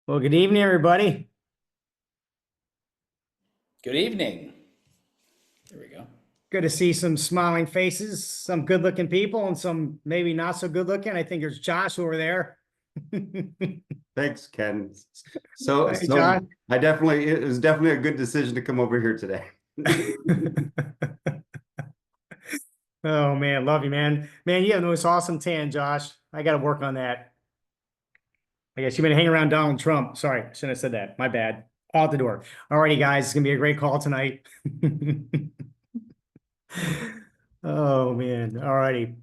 Well, good evening, everybody. Good evening. There we go. Good to see some smiling faces, some good-looking people, and some maybe not so good-looking. I think there's Josh over there. Thanks, Ken. So, Hey, so Josh. it was definitely a good decision to come over here today. Oh man, love you, man. Man, you have the most awesome tan, Josh. I got to work on that. I guess you've been hanging around Donald Trump. Sorry, I shouldn't have said that. My bad. Out the door. Alrighty, guys, it's gonna be a great call tonight. Oh man. Alrighty.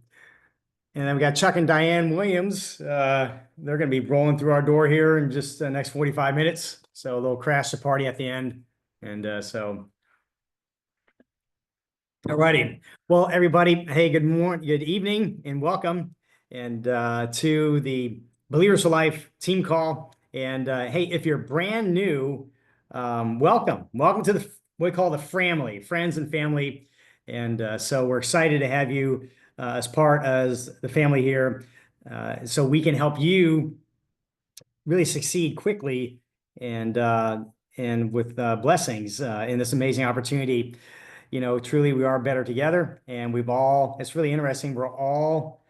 And then we got Chuck and Diane Williams. They're going to be rolling through our door here in just the next 45 minutes. So they'll crash the party at the end. And all righty. Well, everybody, hey, good morning, good evening, and welcome. And to the Believers for Life team call. And hey, if you're brand new, welcome. Welcome to what we call the family, friends and family. And so we're excited to have you as part as the family here, so we can help you really succeed quickly and with blessings in this amazing opportunity. You know, truly, we are better together, and it's really interesting. We're all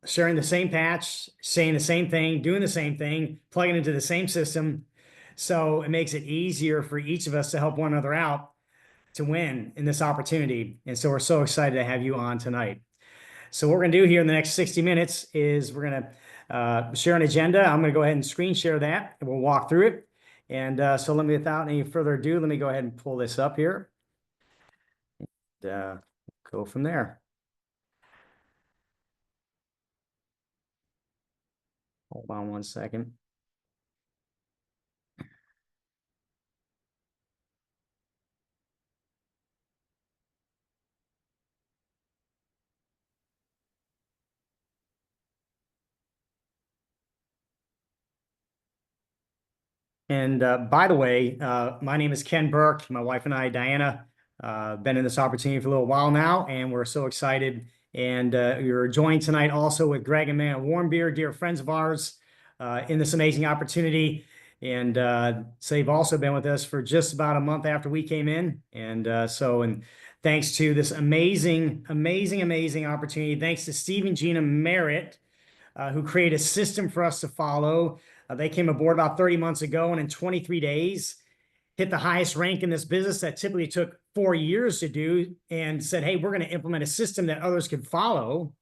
sharing the same patch, saying the same thing, doing the same thing, plugging into the same system. So it makes it easier for each of us to help one another out to win in this opportunity. And so we're so excited to have you on tonight. So what we're going to do here in the next 60 minutes is we're going to share an agenda. I'm going to go ahead and screen share that, and we'll walk through it. And so without any further ado, let me go ahead and pull this up here and go from there. Hold on one second. And by the way, my name is Ken Burke. My wife and I, Diana, been in this opportunity for a little while now, and we're so excited. And you're joined tonight also with Gregg and Mena Warm Beer, dear friends of ours, in this amazing opportunity. And so they've also been with us for just about a month after we came in. And and thanks to this amazing, amazing, amazing opportunity, thanks to Steve and Gina Merritt, who created a system for us to follow. They came aboard about 30 months ago, and in 23 days, hit the highest rank in this business that typically took 4 years to do, and said, hey, we're going to implement a system that others can follow.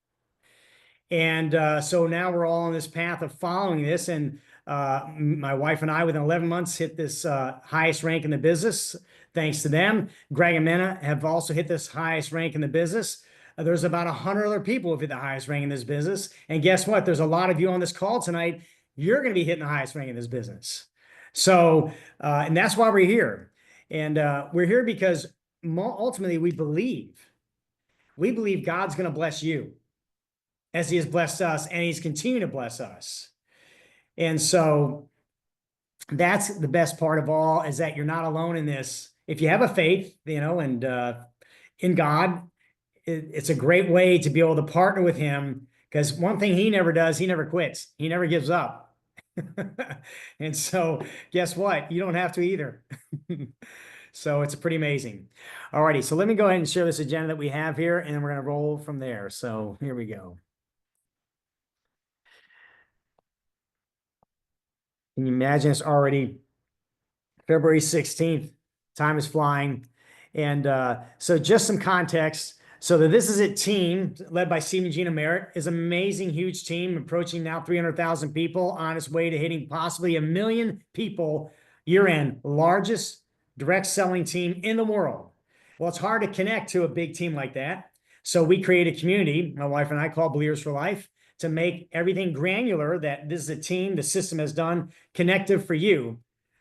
And so now we're all on this path of following this. And my wife and I, within 11 months, hit this highest rank in the business. Thanks to them. Gregg and Mena have also hit this highest rank in the business. There's about 100 other people who have hit the highest rank in this business. And guess what? There's a lot of you on this call tonight. You're going to be hitting the highest rank in this business. So, and that's why we're here. And we're here because ultimately we believe God's going to bless you as he has blessed us, and he's continuing to bless us. And so that's the best part of all, is that you're not alone in this. If you have a faith, and in God, it's a great way to be able to partner with him, because one thing he never does, he never quits. He never gives up. And so guess what? You don't have to either. So it's pretty amazing. All righty. So let me go ahead and share this agenda that we have here, and then we're going to roll from there. So here we go. Can you imagine it's already February 16th? Time is flying. And so just some context. So the This Is It team, led by Steve and Gina Merritt, is an amazing, huge team, approaching now 300,000 people, on its way to hitting possibly 1 million people year end. Largest direct selling team in the world. Well, it's hard to connect to a big team like that. So we create a community, my wife and I, call Believers for Life, to make everything granular that this is a team, the system has done, connective for you.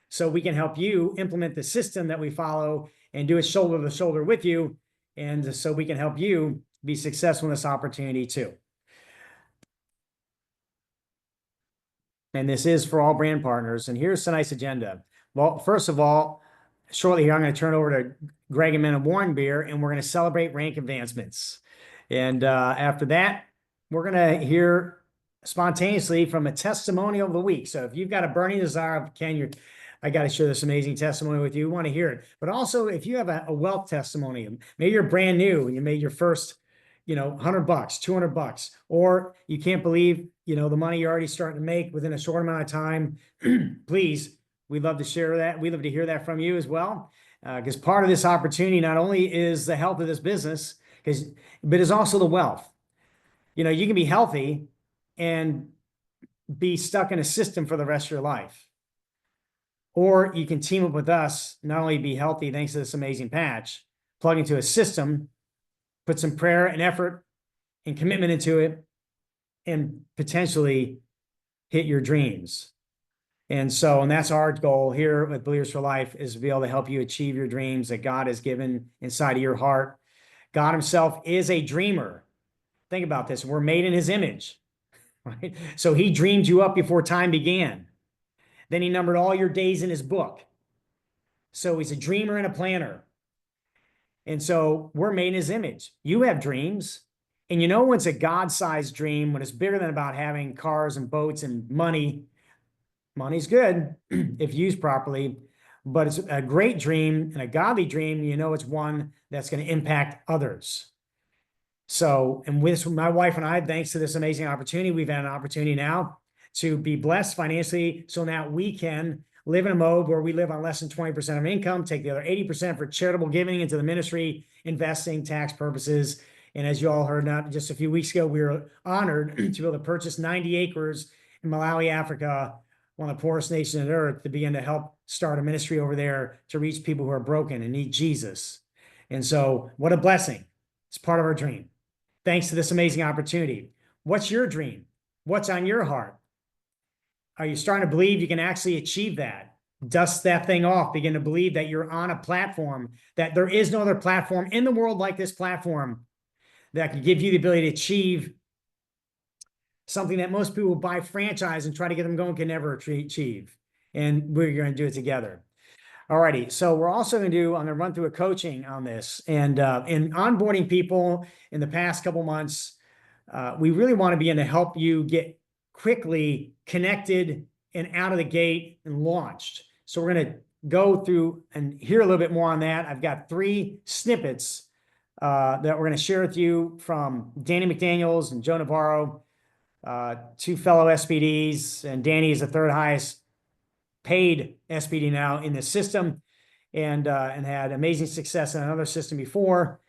So we can help you implement the system that we follow and do it shoulder to shoulder with you. And so we can help you be successful in this opportunity too. And this is for all brand partners. And here's a nice agenda. Well, first of all, shortly here, I'm going to turn over to Gregg and Mena Warm Beer, and we're going to celebrate rank advancements. And after that, we're going to hear spontaneously from a testimonial of the week. So if you've got a burning desire of Ken, I got to share this amazing testimony with you. We want to hear it. But also, if you have a wealth testimony, maybe you're brand new and you made your first, $100, $200, or you can't believe, the money you're already starting to make within a short amount of time. Please, we'd love to share that. We'd love to hear that from you as well. Because part of this opportunity not only is the health of this business, but is also the wealth. You can be healthy and be stuck in a system for the rest of your life. Or you can team up with us, not only be healthy thanks to this amazing patch, plug into a system, put some prayer and effort and commitment into it, and potentially hit your dreams. And that's our goal here with Believers for Life, is to be able to help you achieve your dreams that God has given inside of your heart. God himself is a dreamer. Think about this. We're made in his image, right? So he dreamed you up before time began. Then he numbered all your days in his book. So he's a dreamer and a planner. And so we're made in his image. You have dreams. And when it's a God-sized dream, when it's bigger than about having cars and boats and money, money's good if used properly, but it's a great dream and a godly dream. It's one that's going to impact others. So, and with my wife and I, thanks to this amazing opportunity, we've had an opportunity now to be blessed financially. So now we can live in a mode where we live on less than 20% of income, take the other 80% for charitable giving into the ministry, investing, tax purposes. And as you all heard, not just a few weeks ago, we were honored to be able to purchase 90 acres in Malawi, Africa, one of the poorest nations on earth, to begin to help start a ministry over there to reach people who are broken and need Jesus. And so what a blessing. It's part of our dream. Thanks to this amazing opportunity. What's your dream? What's on your heart? Are you starting to believe you can actually achieve that? Dust that thing off. Begin to believe that you're on a platform, that there is no other platform in the world like this platform that can give you the ability to achieve something that most people buy franchise and try to get them going can never achieve. And we're going to do it together. All righty. So we're also going to I'm going to run through a coaching on this. And in onboarding people in the past couple months, we really want to begin to help you get quickly connected and out of the gate and launched. So we're going to go through and hear a little bit more on that. I've got 3 snippets that we're going to share with you from Danny McDaniels and Joe Navarro, 2 fellow SPDs, and Danny is the 3rd highest paid SPD now in the system, and had amazing success in another system before.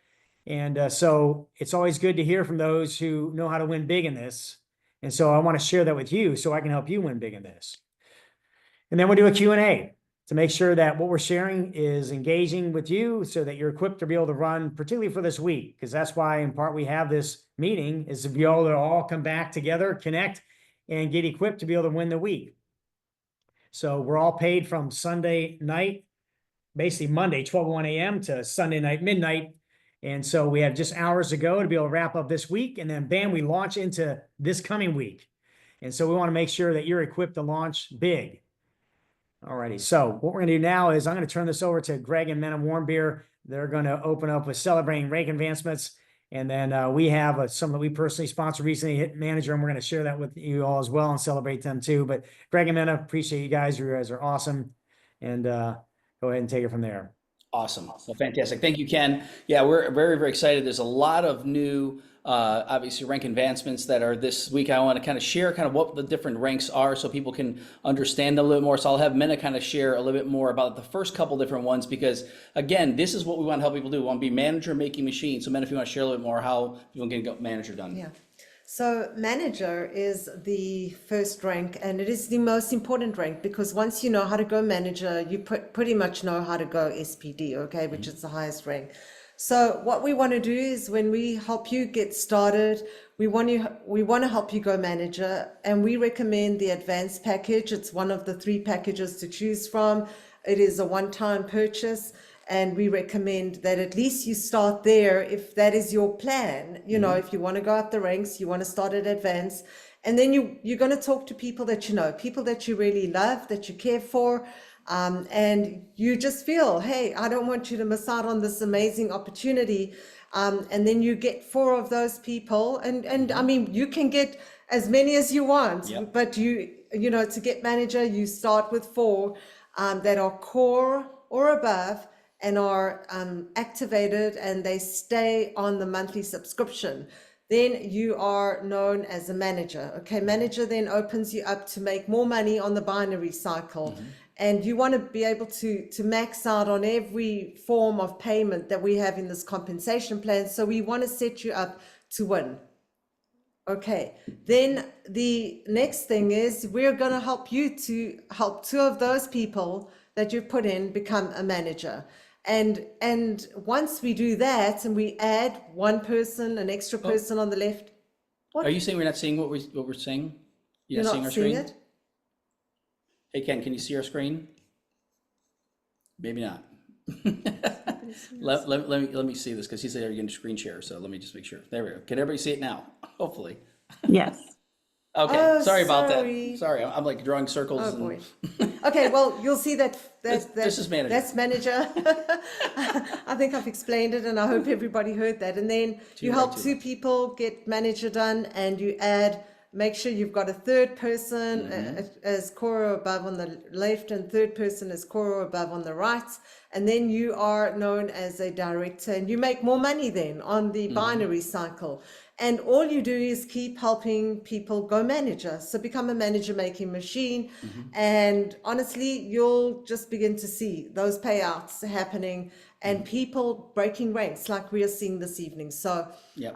And so it's always good to hear from those who know how to win big in this. And so I want to share that with you so I can help you win big in this. And then we'll do a Q&A to make sure that what we're sharing is engaging with you so that you're equipped to be able to run, particularly for this week, because that's why in part we have this meeting, is to be able to all come back together, connect, and get equipped to be able to win the week. So we're all paid from Sunday night, basically Monday, 12:01 a.m. to Sunday night, midnight. And so we have just hours to go to be able to wrap up this week. And then bam, we launch into this coming week. And so we want to make sure that you're equipped to launch big. Alrighty, so what we're going to do now is I'm going to turn this over to Gregg and Mena Warm Beer. They're going to open up with celebrating rank advancements. And then we have some that we personally sponsored recently, Hit Manager, and we're going to share that with you all as well and celebrate them too. But Gregg and Mena, appreciate you guys. You guys are awesome. And go ahead and take it from there. Awesome. Well, fantastic. Thank you, Ken. Yeah, we're very, very excited. There's a lot of new, obviously, rank advancements that are this week. I want to kind of share kind of what the different ranks are so people can understand them a little bit more. So I'll have Mena kind of share a little bit more about the first couple different ones, because, again, this is what we want to help people do. We want to be manager making machines. So Mena, if you want to share a little bit more how people can get manager done. Yeah. So manager is the first rank, and it is the most important rank, because once you know how to go manager, you pretty much know how to go SPD, okay, which is the highest rank. So what we want to do is, when we help you get started, we want to help you go manager, and we recommend the advanced package. It's one of the 3 packages to choose from. It is a one-time purchase. And we recommend that at least you start there if that is your plan. You know, if you want to go up the ranks, you want to start at advanced, and then you're going to talk to people that you know, people that you really love, that you care for, and you just feel, hey, I don't want you to miss out on this amazing opportunity. And then you get 4 of those people, and I mean, you can get as many as you want. Yep. But to get manager, you start with 4 that are core or above and are activated, and they stay on the monthly subscription. Then you are known as a manager. Okay, manager then opens you up to make more money on the binary cycle. And you want to be able to max out on every form of payment that we have in this compensation plan. So we want to set you up to win. Okay, then the next thing is we're going to help you to help 2 of those people that you put in become a manager. And once we do that and we add 1 person, an extra person on the left. What? Are you saying we're not seeing what we're saying? You're not seeing not our seeing screen? it? Hey, Ken, can you see our screen? Maybe not. Let me see this, because he said you're going to screen share. So let me just make sure. There we go. Can everybody see it now? Hopefully. Yes. Okay. Oh, sorry about sorry. that. Sorry, I'm like drawing circles. Oh boy. Okay, well, you'll see that This is manager. That's manager. I think I've explained it, and I hope everybody heard that. And then you help 2 people get manager done, and you add. Make sure you've got a 3rd person as core or above on the left, and 3rd person as core or above on the right. And then you are known as a director, and you make more money then on the binary cycle. And all you do is keep helping people go manager. So become a manager making machine. And honestly, you'll just begin to see those payouts happening and people breaking ranks like we are seeing this evening. So Yep.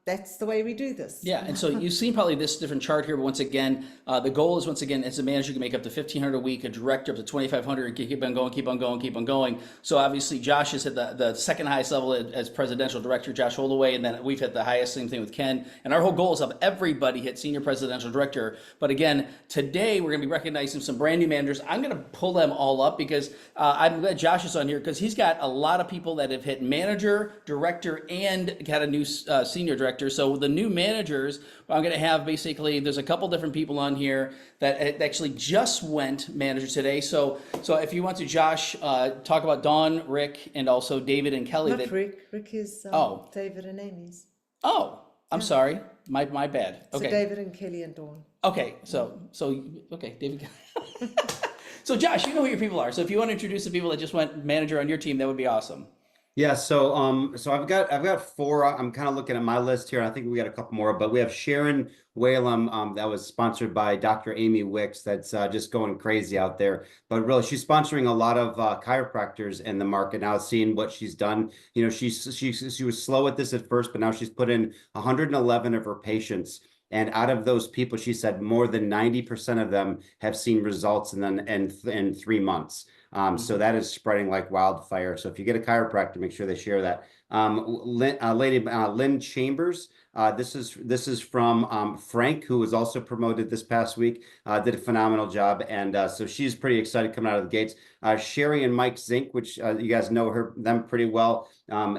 that's the way we do this. Yeah, and so you've seen probably this different chart here, but once again, the goal is, once again, as a manager, you can make up to $1,500 a week, a director up to $2,500, and keep on going, keep on going, keep on going. So obviously, Josh is at the second highest level as presidential director, Josh Holdaway, and then we've hit the highest, same thing with Ken. And our whole goal is to have everybody hit senior presidential director. But again, today we're going to be recognizing some brand new managers. I'm going to pull them all up because I'm glad Josh is on here, because he's got a lot of people that have hit manager, director, and got a new senior director. So the new managers, I'm going to have basically, there's a couple different people on here that actually just went manager today. So if you want to, Josh, talk about Dawn, Rick, and also David and Kelly. Not Rick. Rick is David and Amy's. Oh, I'm sorry. My bad. Okay. So David and Kelly and Dawn. Okay. Okay, David. So Josh, you know who your people are. So if you want to introduce the people that just went manager on your team, that would be awesome. Yeah, so I've got 4. I'm kind of looking at my list here. I think we got a couple more, but we have Sharon Whalum, that was sponsored by Dr. Amy Wicks. That's just going crazy out there. But really, she's sponsoring a lot of chiropractors in the market now. Seeing what she's done, you know, she was slow at this at first, but now she's put in 111 of her patients. And out of those people, she said more than 90% of them have seen results in 3 months. So that is spreading like wildfire. So if you get a chiropractor, make sure they share that. Lynn Chambers, this is from Frank, who was also promoted this past week, did a phenomenal job. And so she's pretty excited coming out of the gates. Sherry and Mike Zink, which you guys know them pretty well.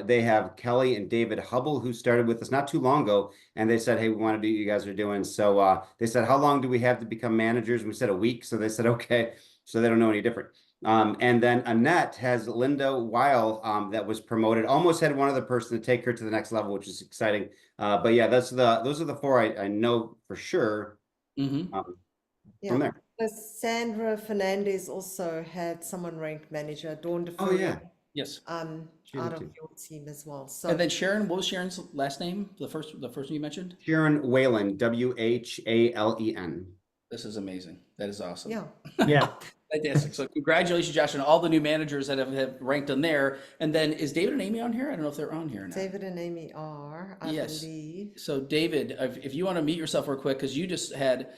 They have Kelly and David Hubble, who started with us not too long ago. And they said, hey, we want to do what you guys are doing. So they said, how long do we have to become managers? And we said a week. So they said, okay. So they don't know any different. And then Annette has Linda Weil, that was promoted, almost had one other person to take her to the next level, which is exciting. But yeah, those are the 4 I know for sure. From there. So Sandra Fernandez also had someone ranked manager, Dawn DeFoe. Oh yeah. Yes. Out of your team as well. So And then Sharon, what was Sharon's last name? The first one you mentioned? Sharon Whalen, Whalen. This is amazing. That is awesome. yeah. Yeah. Fantastic. So congratulations, Josh, and all the new managers that have ranked on there. And then is David and Amy on here? I don't know if they're on here or not. David and Amy are, I believe. So David, if you want to meet yourself real quick, because you just had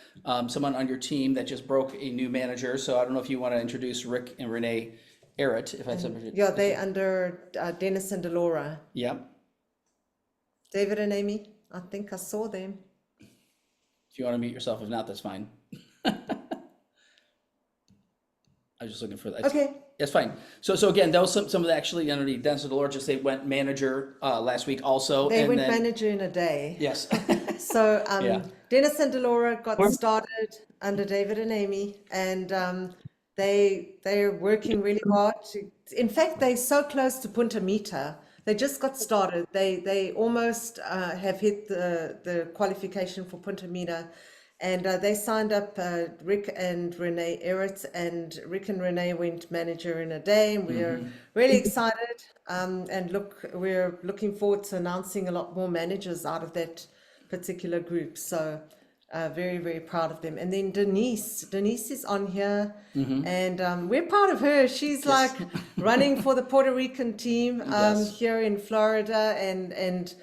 someone on your team that just broke a new manager. So I don't know if you want to introduce Rick and Renee Arrett, if I said. Yeah, they under Dennis and Delora. Yep. David and Amy, I think I saw them. If you want to meet yourself, if not, that's fine. I was just looking for that. Okay. That's fine. So again, that was some of the actually underneath Dennis and Delora, just they went manager last week also. They went manager in a day. Yes. So Yeah. Dennis and Delora got started under David and Amy, and they're working really hard. In fact, they're so close to Punta Mita they just got started. They almost have hit the qualification for Punta Mena, and they signed up Rick and Renee Erritz, and Rick and Renee went manager in a day, and we're really excited. And look, we're looking forward to announcing a lot more managers out of that particular group. So very, very proud of them. And then Denise is on here, and we're proud of her. She's like running for the Puerto Rican team Yes. here in Florida and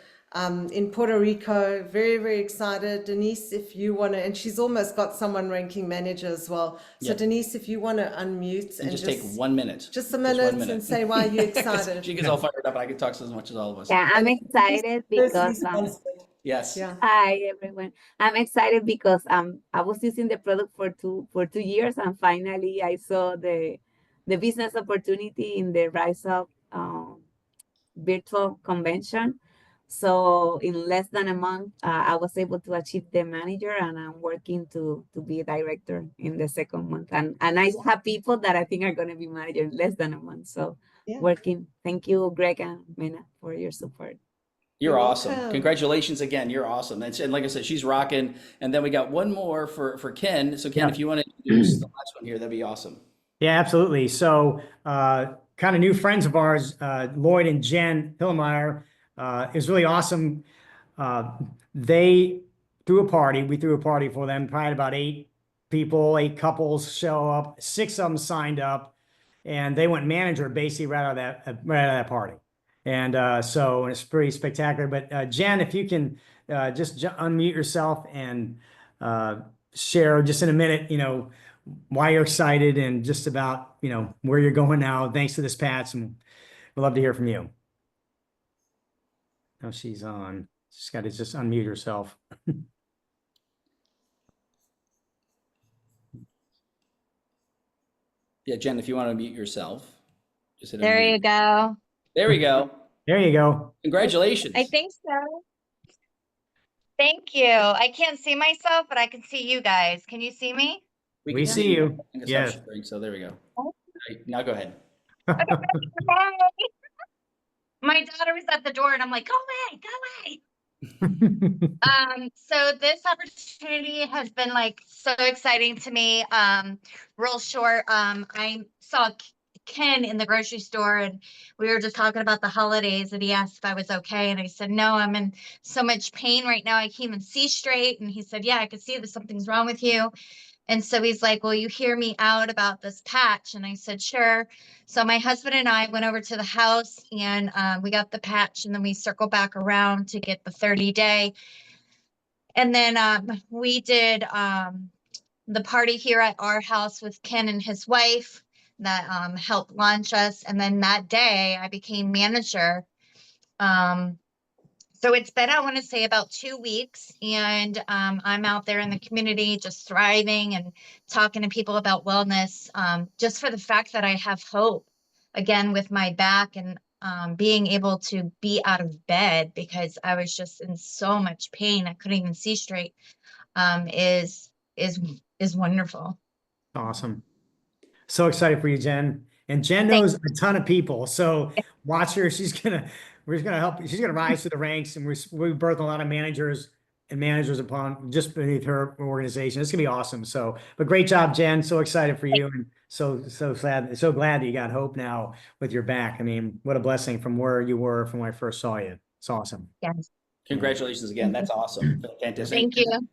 in Puerto Rico. Very, very excited. Denise, if you want to, and she's almost got someone ranking manager as well. So Yep. Denise, if you want to unmute And just take 1 minute. just a minute and say why you're excited. She gets all fired up, and I can talk as much as all of us. Yeah, I'm excited because Yes. Yeah. hi everyone. I'm excited because I was using the product for 2 years, and finally I saw the business opportunity in the Rise Up virtual convention. So in less than a month, I was able to achieve the manager, and I'm working to be a director in the second month. And I have people that I think are going to be manager in less than a month. So Yeah. working. Thank you, Greg and Mena, for your support. You're You're awesome. welcome. Congratulations again. You're awesome. And like I said, she's rocking. And then we got one more for Ken. So Ken, Yeah. if you want to introduce the last one here, that'd be awesome. Yeah, absolutely. So, kind of new friends of ours, Lloyd and Jen Hillmeyer, is really awesome. They threw a party. We threw a party for them. Probably had about 8 couples show up. 6 of them signed up, and they went manager basically right out of that party. And so it's pretty spectacular. But Jen, if you can just unmute yourself and share just in a minute, why you're excited and just about, where you're going now, thanks to this Pats, and we'd love to hear from you. Oh, she's on. She's got to just unmute herself. Yeah, Jen, if you want to mute yourself, just hit There unmute. you go. There we go. There you go. Congratulations. I think so. Thank you. I can't see myself, but I can see you guys. Can you see me? We can see you. I think it's Yes. sharing, so there we go. Oh. All right, now go ahead. Hey. My daughter was at the door and I'm like, go away, go away. So this opportunity has been like so exciting to me. Real short, I saw Ken in the grocery store and we were just talking about the holidays and he asked if I was okay. And I said, no, I'm in so much pain right now. I can't even see straight. And he said, yeah, I could see that something's wrong with you. And so he's like, will you hear me out about this patch? And I said, sure. So my husband and I went over to the house and we got the patch and then we circled back around to get the 30-day. And then we did the party here at our house with Ken and his wife that helped launch us. And then that day I became manager. So it's been, I want to say, about 2 weeks, and I'm out there in the community just thriving and talking to people about wellness, just for the fact that I have hope again with my back and being able to be out of bed because I was just in so much pain. I couldn't even see straight, is wonderful. Awesome. So excited for you, Jen. And Jen knows a ton of people. So watch her. We're just gonna help. She's gonna rise through the ranks, and we birth a lot of managers upon just beneath her organization. It's gonna be awesome. So, but great job, Jen. So excited for you, and so sad, so glad that you got hope now with your back. I mean, what a blessing from where you were from when I first saw you. It's awesome. Yes. Congratulations again. That's awesome. Fantastic. Thank you.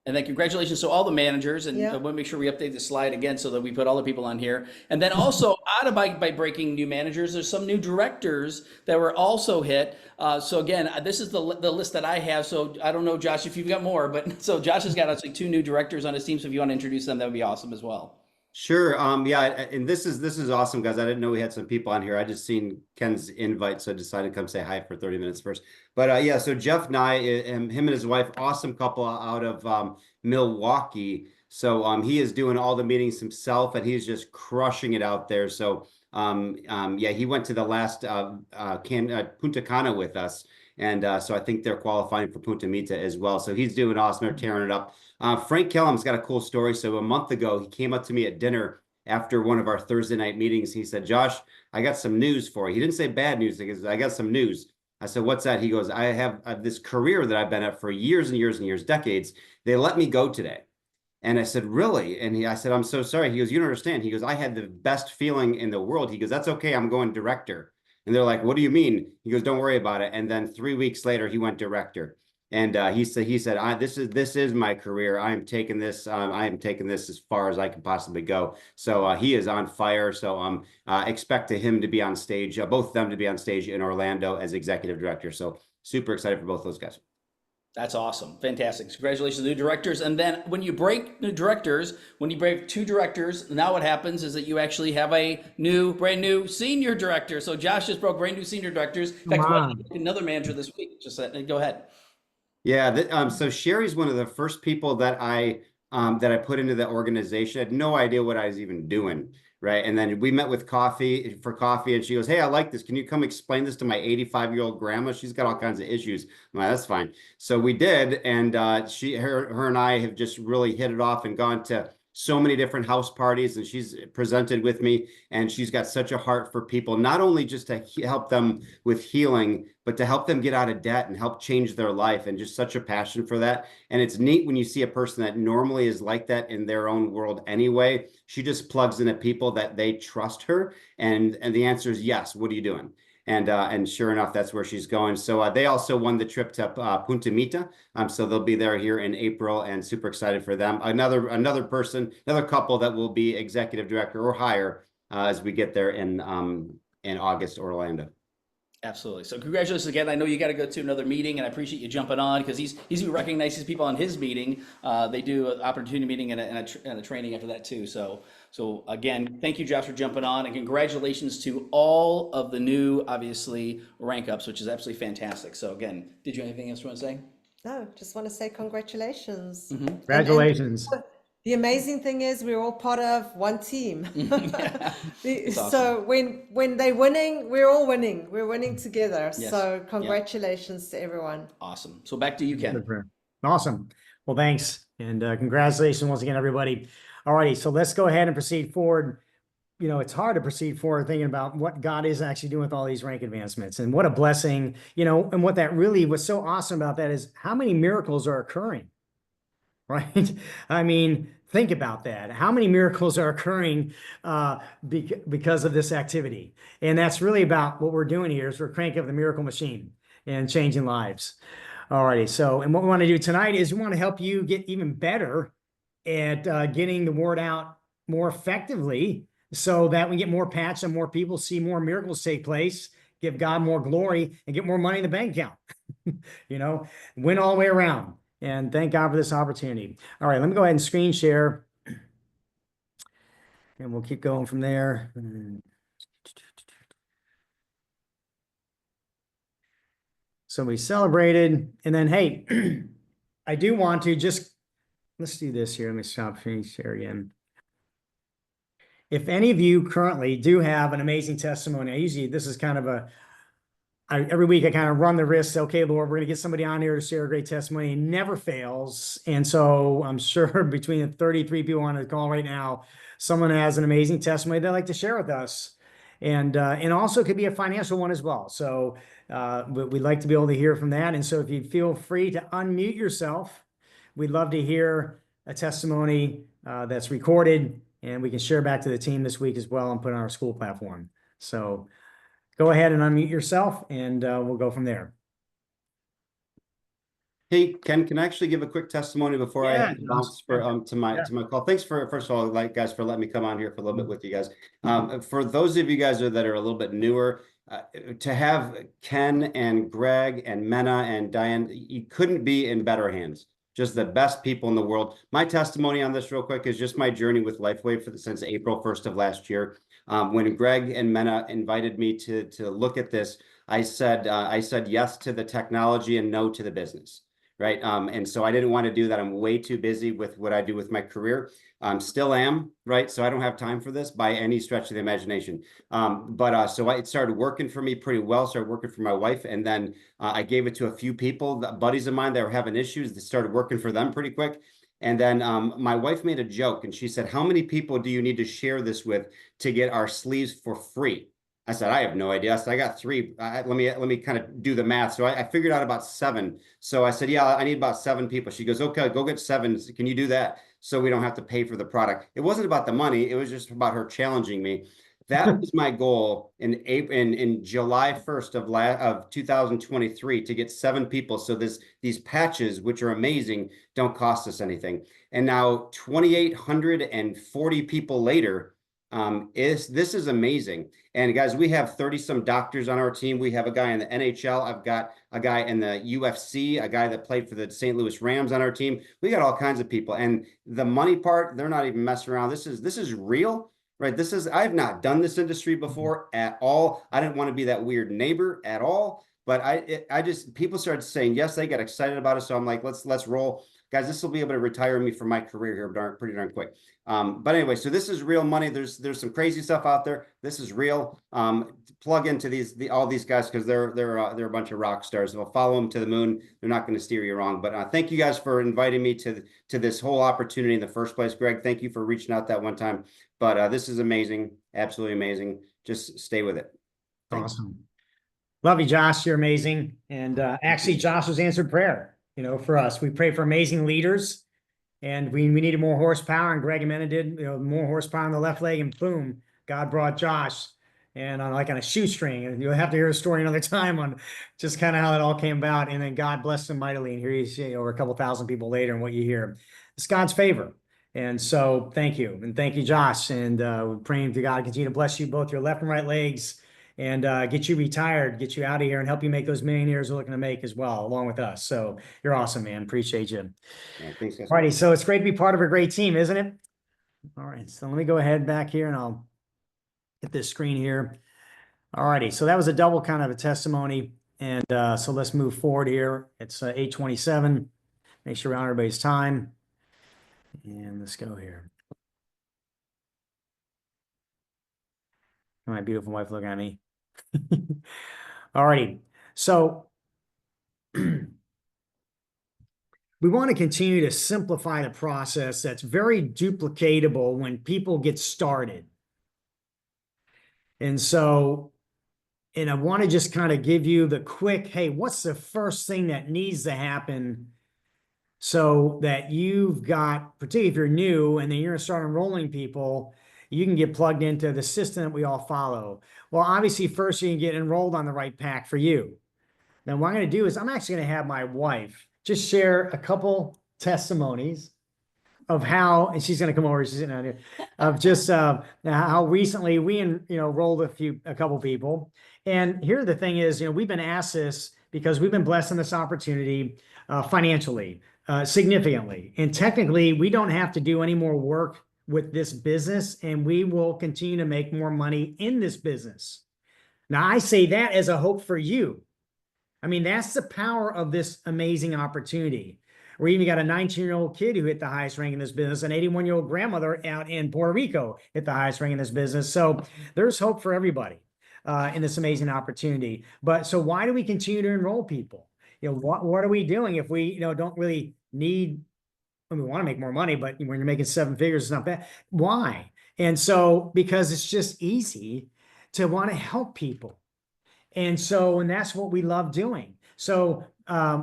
And then congratulations to all the managers. And Yeah. I want to make sure we update the slide again so that we put all the people on here. And then also out of by breaking new managers, there's some new directors that were also hit. So again, this is the list that I have. So I don't know, Josh, if you've got more, but so Josh has got actually 2 new directors on his team. So if you want to introduce them, that would be awesome as well. Sure. Yeah, and this is awesome, guys. I didn't know we had some people on here. I just seen Ken's invite, so I decided to come say hi for 30 minutes first. But yeah, so Jeff Nye and him and his wife, awesome couple out of Milwaukee. So he is doing all the meetings himself, and he's just crushing it out there. So yeah, he went to the last Punta Cana with us, and so I think they're qualifying for Punta Mita as well. So he's doing awesome. They're tearing it up. Frank Kellum's got a cool story. So a month ago, he came up to me at dinner after one of our Thursday night meetings, he said, Josh, I got some news for you. He didn't say bad news. He goes, I got some news. I said, what's that? He goes, I have this career that I've been at for years and years and years, decades. They let me go today. And I said, really? And I said, I'm so sorry. He goes, you don't understand. He goes, I had the best feeling in the world. He goes, that's okay. I'm going director. And they're like, what do you mean? He goes, don't worry about it. And then 3 weeks later, he went director. And he said, this is my career. I am taking this as far as I can possibly go. So he is on fire. So expect him to be on stage, both of them to be on stage in Orlando as executive director. So super excited for both those guys. That's awesome. Fantastic. Congratulations, new directors. And then when you break new directors, when you break 2 directors, now what happens is that you actually have a brand new senior director. So Josh just broke brand new senior directors. In fact, another manager this week. Just go ahead. Yeah. So Sherry's one of the first people that I put into the organization. I had no idea what I was even doing. Right. And then we met with coffee, and she goes, hey, I like this. Can you come explain this to my 85-year-old grandma? She's got all kinds of issues. I'm like, that's fine. So we did. And her and I have just really hit it off and gone to so many different house parties, and she's presented with me, and she's got such a heart for people, not only just to help them with healing, but to help them get out of debt and help change their life, and just such a passion for that. And it's neat when you see a person that normally is like that in their own world anyway. She just plugs into people that they trust her, and the answer is yes. What are you doing? And sure enough, that's where she's going. So they also won the trip to Punta Mita. So they'll be there here in April, and super excited for them. Another couple that will be executive director or higher as we get there in August, Orlando. Absolutely. So congratulations again. I know you got to go to another meeting, and I appreciate you jumping on, because he's recognizes people on his meeting. They do an opportunity meeting and a training after that too. So again, thank you, Josh, for jumping on, and congratulations to all of the new, obviously, rank ups, which is absolutely fantastic. So again, did you have anything else you want to say? No, just want to say congratulations. Congratulations. The amazing thing is we're all part of one team. Awesome. So when they're winning, we're all winning. We're winning together. Yes. So congratulations to everyone. Awesome. So back to you, Ken. Awesome. Well, thanks. And congratulations once again, everybody. All righty. So let's go ahead and proceed forward. You know, it's hard to proceed forward thinking about what God is actually doing with all these rank advancements, and what a blessing, and what that really was so awesome about that is how many miracles are occurring. Right? I mean, think about that. How many miracles are occurring because of this activity? And that's really about what we're doing here, is we're cranking up the miracle machine and changing lives. All righty. So, and what we want to do tonight is we want to help you get even better at getting the word out more effectively, so that we get more patch and more people see more miracles take place, give God more glory, and get more money in the bank account. Win all the way around. And thank God for this opportunity. All right, let me go ahead and screen share. And we'll keep going from there. So we celebrated. And then, hey, I do want to let's do this here. Let me stop screen share again. If any of you currently do have an amazing testimony, this is kind of every week I kind of run the risk. Okay, Lord, we're going to get somebody on here to share a great testimony. It never fails. And so I'm sure between the 33 people on the call right now, someone has an amazing testimony they'd like to share with us. And also it could be a financial one as well. So we'd like to be able to hear from that. And so if you feel free to unmute yourself, we'd love to hear a testimony that's recorded, and we can share back to the team this week as well and put on our school platform. So go ahead and unmute yourself, and we'll go from there. Hey, Ken, can I actually give a quick testimony before I bounce to my call? Thanks first of all, guys, for letting me come on here for a little bit with you guys. For those of you guys that are a little bit newer, to have Ken and Gregg and Mena and Diane, you couldn't be in better hands. Just the best people in the world. My testimony on this real quick is just my journey with LifeWave since April 1st of last year. When Gregg and Mena invited me to look at this, I said yes to the technology and no to the business. Right. And so I didn't want to do that. I'm way too busy with what I do with my career. Still am. Right. So I don't have time for this by any stretch of the imagination. So it started working for me pretty well. Started working for my wife. And then I gave it to a few people, buddies of mine that were having issues that started working for them pretty quick. And then my wife made a joke and she said, how many people do you need to share this with to get our sleeves for free? I said, I have no idea. I said, I got 3. Let me kind of do the math. So I figured out about 7. So I said, yeah, I need about 7 people. She goes, okay, go get 7. Can you do that? So we don't have to pay for the product. It wasn't about the money. It was just about her challenging me. That was my goal in July 1st of 2023 to get 7 people. So these patches, which are amazing, don't cost us anything. And now 2,840 people later, this is amazing. And guys, we have 30 some doctors on our team. We have a guy in the NHL. I've got a guy in the UFC, a guy that played for the St. Louis Rams on our team. We got all kinds of people. And the money part, they're not even messing around. This is real, right? I've not done this industry before at all. I didn't want to be that weird neighbor at all. But I just, people started saying yes, they got excited about it. So I'm like, let's roll. Guys, this will be able to retire me from my career here pretty darn quick. But anyway, so this is real money. There's some crazy stuff out there. This is real. Plug into all these guys because they're a bunch of rock stars. They'll follow them to the moon. They're not going to steer you wrong. But thank you guys for inviting me to this whole opportunity in the first place. Greg, thank you for reaching out that one time. But this is amazing, absolutely amazing. Just stay with it. Thanks. Awesome. Love you, Josh. You're amazing. And actually, Josh was answered prayer, for us. We pray for amazing leaders, and we needed more horsepower, and Gregg and Mena did, more horsepower on the left leg, and boom, God brought Josh, and on a shoestring. And you'll have to hear a story another time on just kind of how it all came about. And then God blessed him mightily, and here he's over a couple thousand people later, and what you hear, it's God's favor. And so thank you. And thank you, Josh. And we're praying to God continue to bless you, both your left and right legs, and get you retired, get you out of here, and help you make those millionaires we're looking to make as well, along with us. So you're awesome, man. Appreciate you. Yeah, thanks, guys. All righty. So it's great to be part of a great team, isn't it? All right. So let me go ahead back here and I'll hit this screen here. All righty. So that was a double kind of a testimony. And so let's move forward here. It's 8:27. Make sure we honor everybody's time. And let's go here. My beautiful wife looking at me. All righty. So we want to continue to simplify the process that's very duplicatable when people get started. And so, I want to just kind of give you the quick, hey, what's the first thing that needs to happen so that you've got, particularly if you're new and then you're going to start enrolling people, you can get plugged into the system that we all follow. Well, obviously, first you can get enrolled on the right pack for you. Now, what I'm going to do is I'm actually going to have my wife just share a couple testimonies of how, and she's going to come over, she's sitting out here, of just how recently we enrolled a couple people. And here the thing is, we've been asked this because we've been blessed in this opportunity financially, significantly. And technically, we don't have to do any more work with this business, and we will continue to make more money in this business. Now, I say that as a hope for you. I mean, that's the power of this amazing opportunity. We even got a 19-year-old kid who hit the highest rank in this business, an 81-year-old grandmother out in Puerto Rico hit the highest rank in this business. So there's hope for everybody in this amazing opportunity. But so why do we continue to enroll people? What are we doing if we don't really need, we want to make more money, but when you're making 7 figures, it's not bad. Why? And so because it's just easy to want to help people. And that's what we love doing. So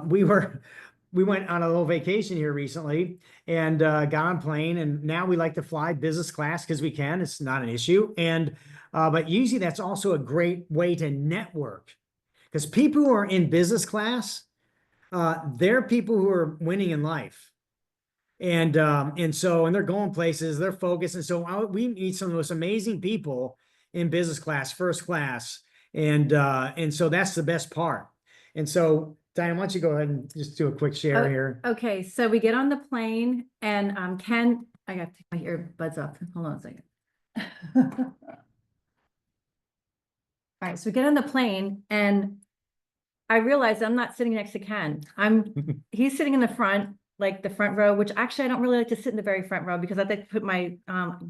we went on a little vacation here recently and got on a plane, and now we like to fly business class because we can. It's not an issue. And but usually that's also a great way to network, because people who are in business class, they're people who are winning in life. And they're going places, they're focused. And so we meet some of the most amazing people in business class, first class. And so that's the best part. And so, Diane, why don't you go ahead and just do a quick share here? Okay, so we get on the plane and Ken, I got to take my earbuds off. Hold on a second. All right, so we get on the plane and I realize I'm not sitting next to Ken. He's sitting in the front, like the front row, which actually I don't really like to sit in the very front row because I like to put my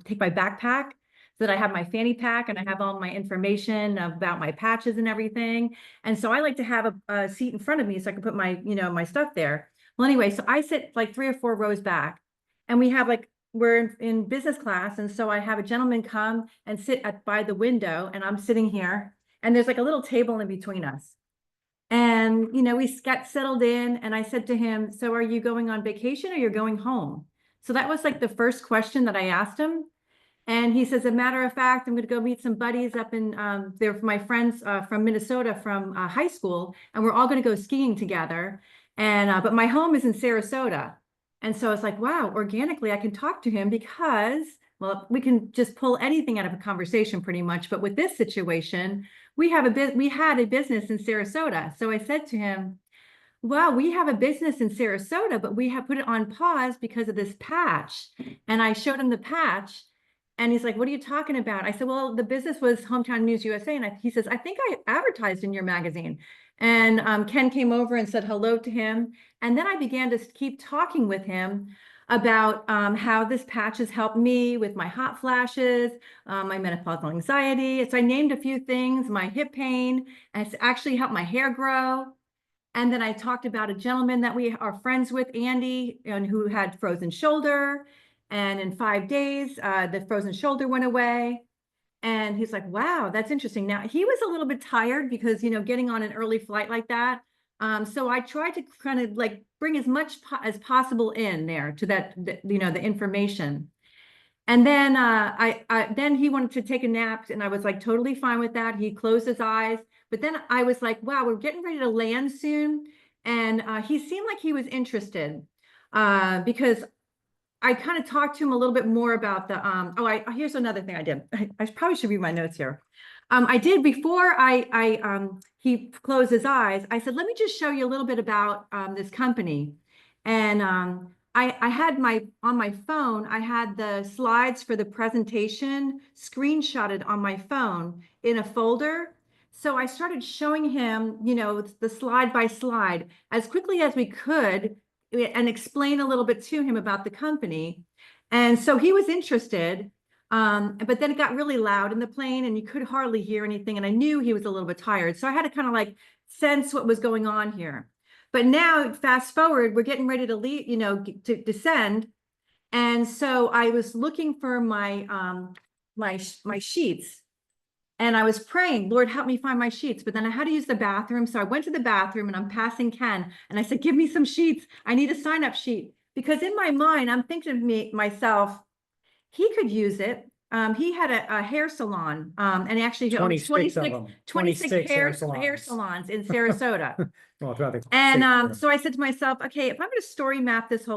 take my backpack so that I have my fanny pack and I have all my information about my patches and everything. And so I like to have a seat in front of me so I can put my, my stuff there. Well, anyway, so I sit like 3 or 4 rows back, And we have like, we're in business class. And so I have a gentleman come and sit by the window, and I'm sitting here, and there's like a little table in between us. And, we got settled in, and I said to him, so are you going on vacation or you're going home? So that was like the first question that I asked him. And he says, as a matter of fact, I'm going to go meet some buddies up in, they're my friends from Minnesota from high school, and we're all going to go skiing together. And, but my home is in Sarasota. And so it's like, wow, organically, I can talk to him because, well, we can just pull anything out of a conversation pretty much. But with this situation, we had a business in Sarasota. So I said to him, wow, we have a business in Sarasota, but we have put it on pause because of this patch. And I showed him the patch, and he's like, what are you talking about? I said, well, the business was Hometown News USA. And he says, I think I advertised in your magazine. And Ken came over and said hello to him. And then I began to keep talking with him about how this patch has helped me with my hot flashes, my menopausal anxiety. So I named a few things, my hip pain, and it's actually helped my hair grow. And then I talked about a gentleman that we are friends with, Andy, and who had frozen shoulder. And in 5 days, the frozen shoulder went away. And he's like, wow, that's interesting. Now, he was a little bit tired because, getting on an early flight like that. So I tried to kind of like bring as much as possible in there to that, the information. And then then he wanted to take a nap, and I was like totally fine with that. He closed his eyes, but then I was like, wow, we're getting ready to land soon. And he seemed like he was interested because I kind of talked to him a little bit more about the, here's another thing I did. I probably should read my notes here. I did before he closed his eyes, I said, let me just show you a little bit about this company. And I had on my phone, I had the slides for the presentation screenshotted on my phone in a folder. So I started showing him, the slide by slide as quickly as we could, and explain a little bit to him about the company. And so he was interested, but then it got really loud in the plane and you could hardly hear anything. And I knew he was a little bit tired. So I had to kind of like sense what was going on here. But now fast forward, we're getting ready to leave, to descend. And so I was looking for my sheets. And I was praying, Lord, help me find my sheets. But then I had to use the bathroom. So I went to the bathroom and I'm passing Ken. And I said, give me some sheets. I need a sign-up sheet. Because in my mind, I'm thinking to myself, he could use it. He had a hair salon. And actually, 26 of them. 26 hair salons. salons in Sarasota. Well, throughout the And state. so I said to myself, okay, if I'm going to story map this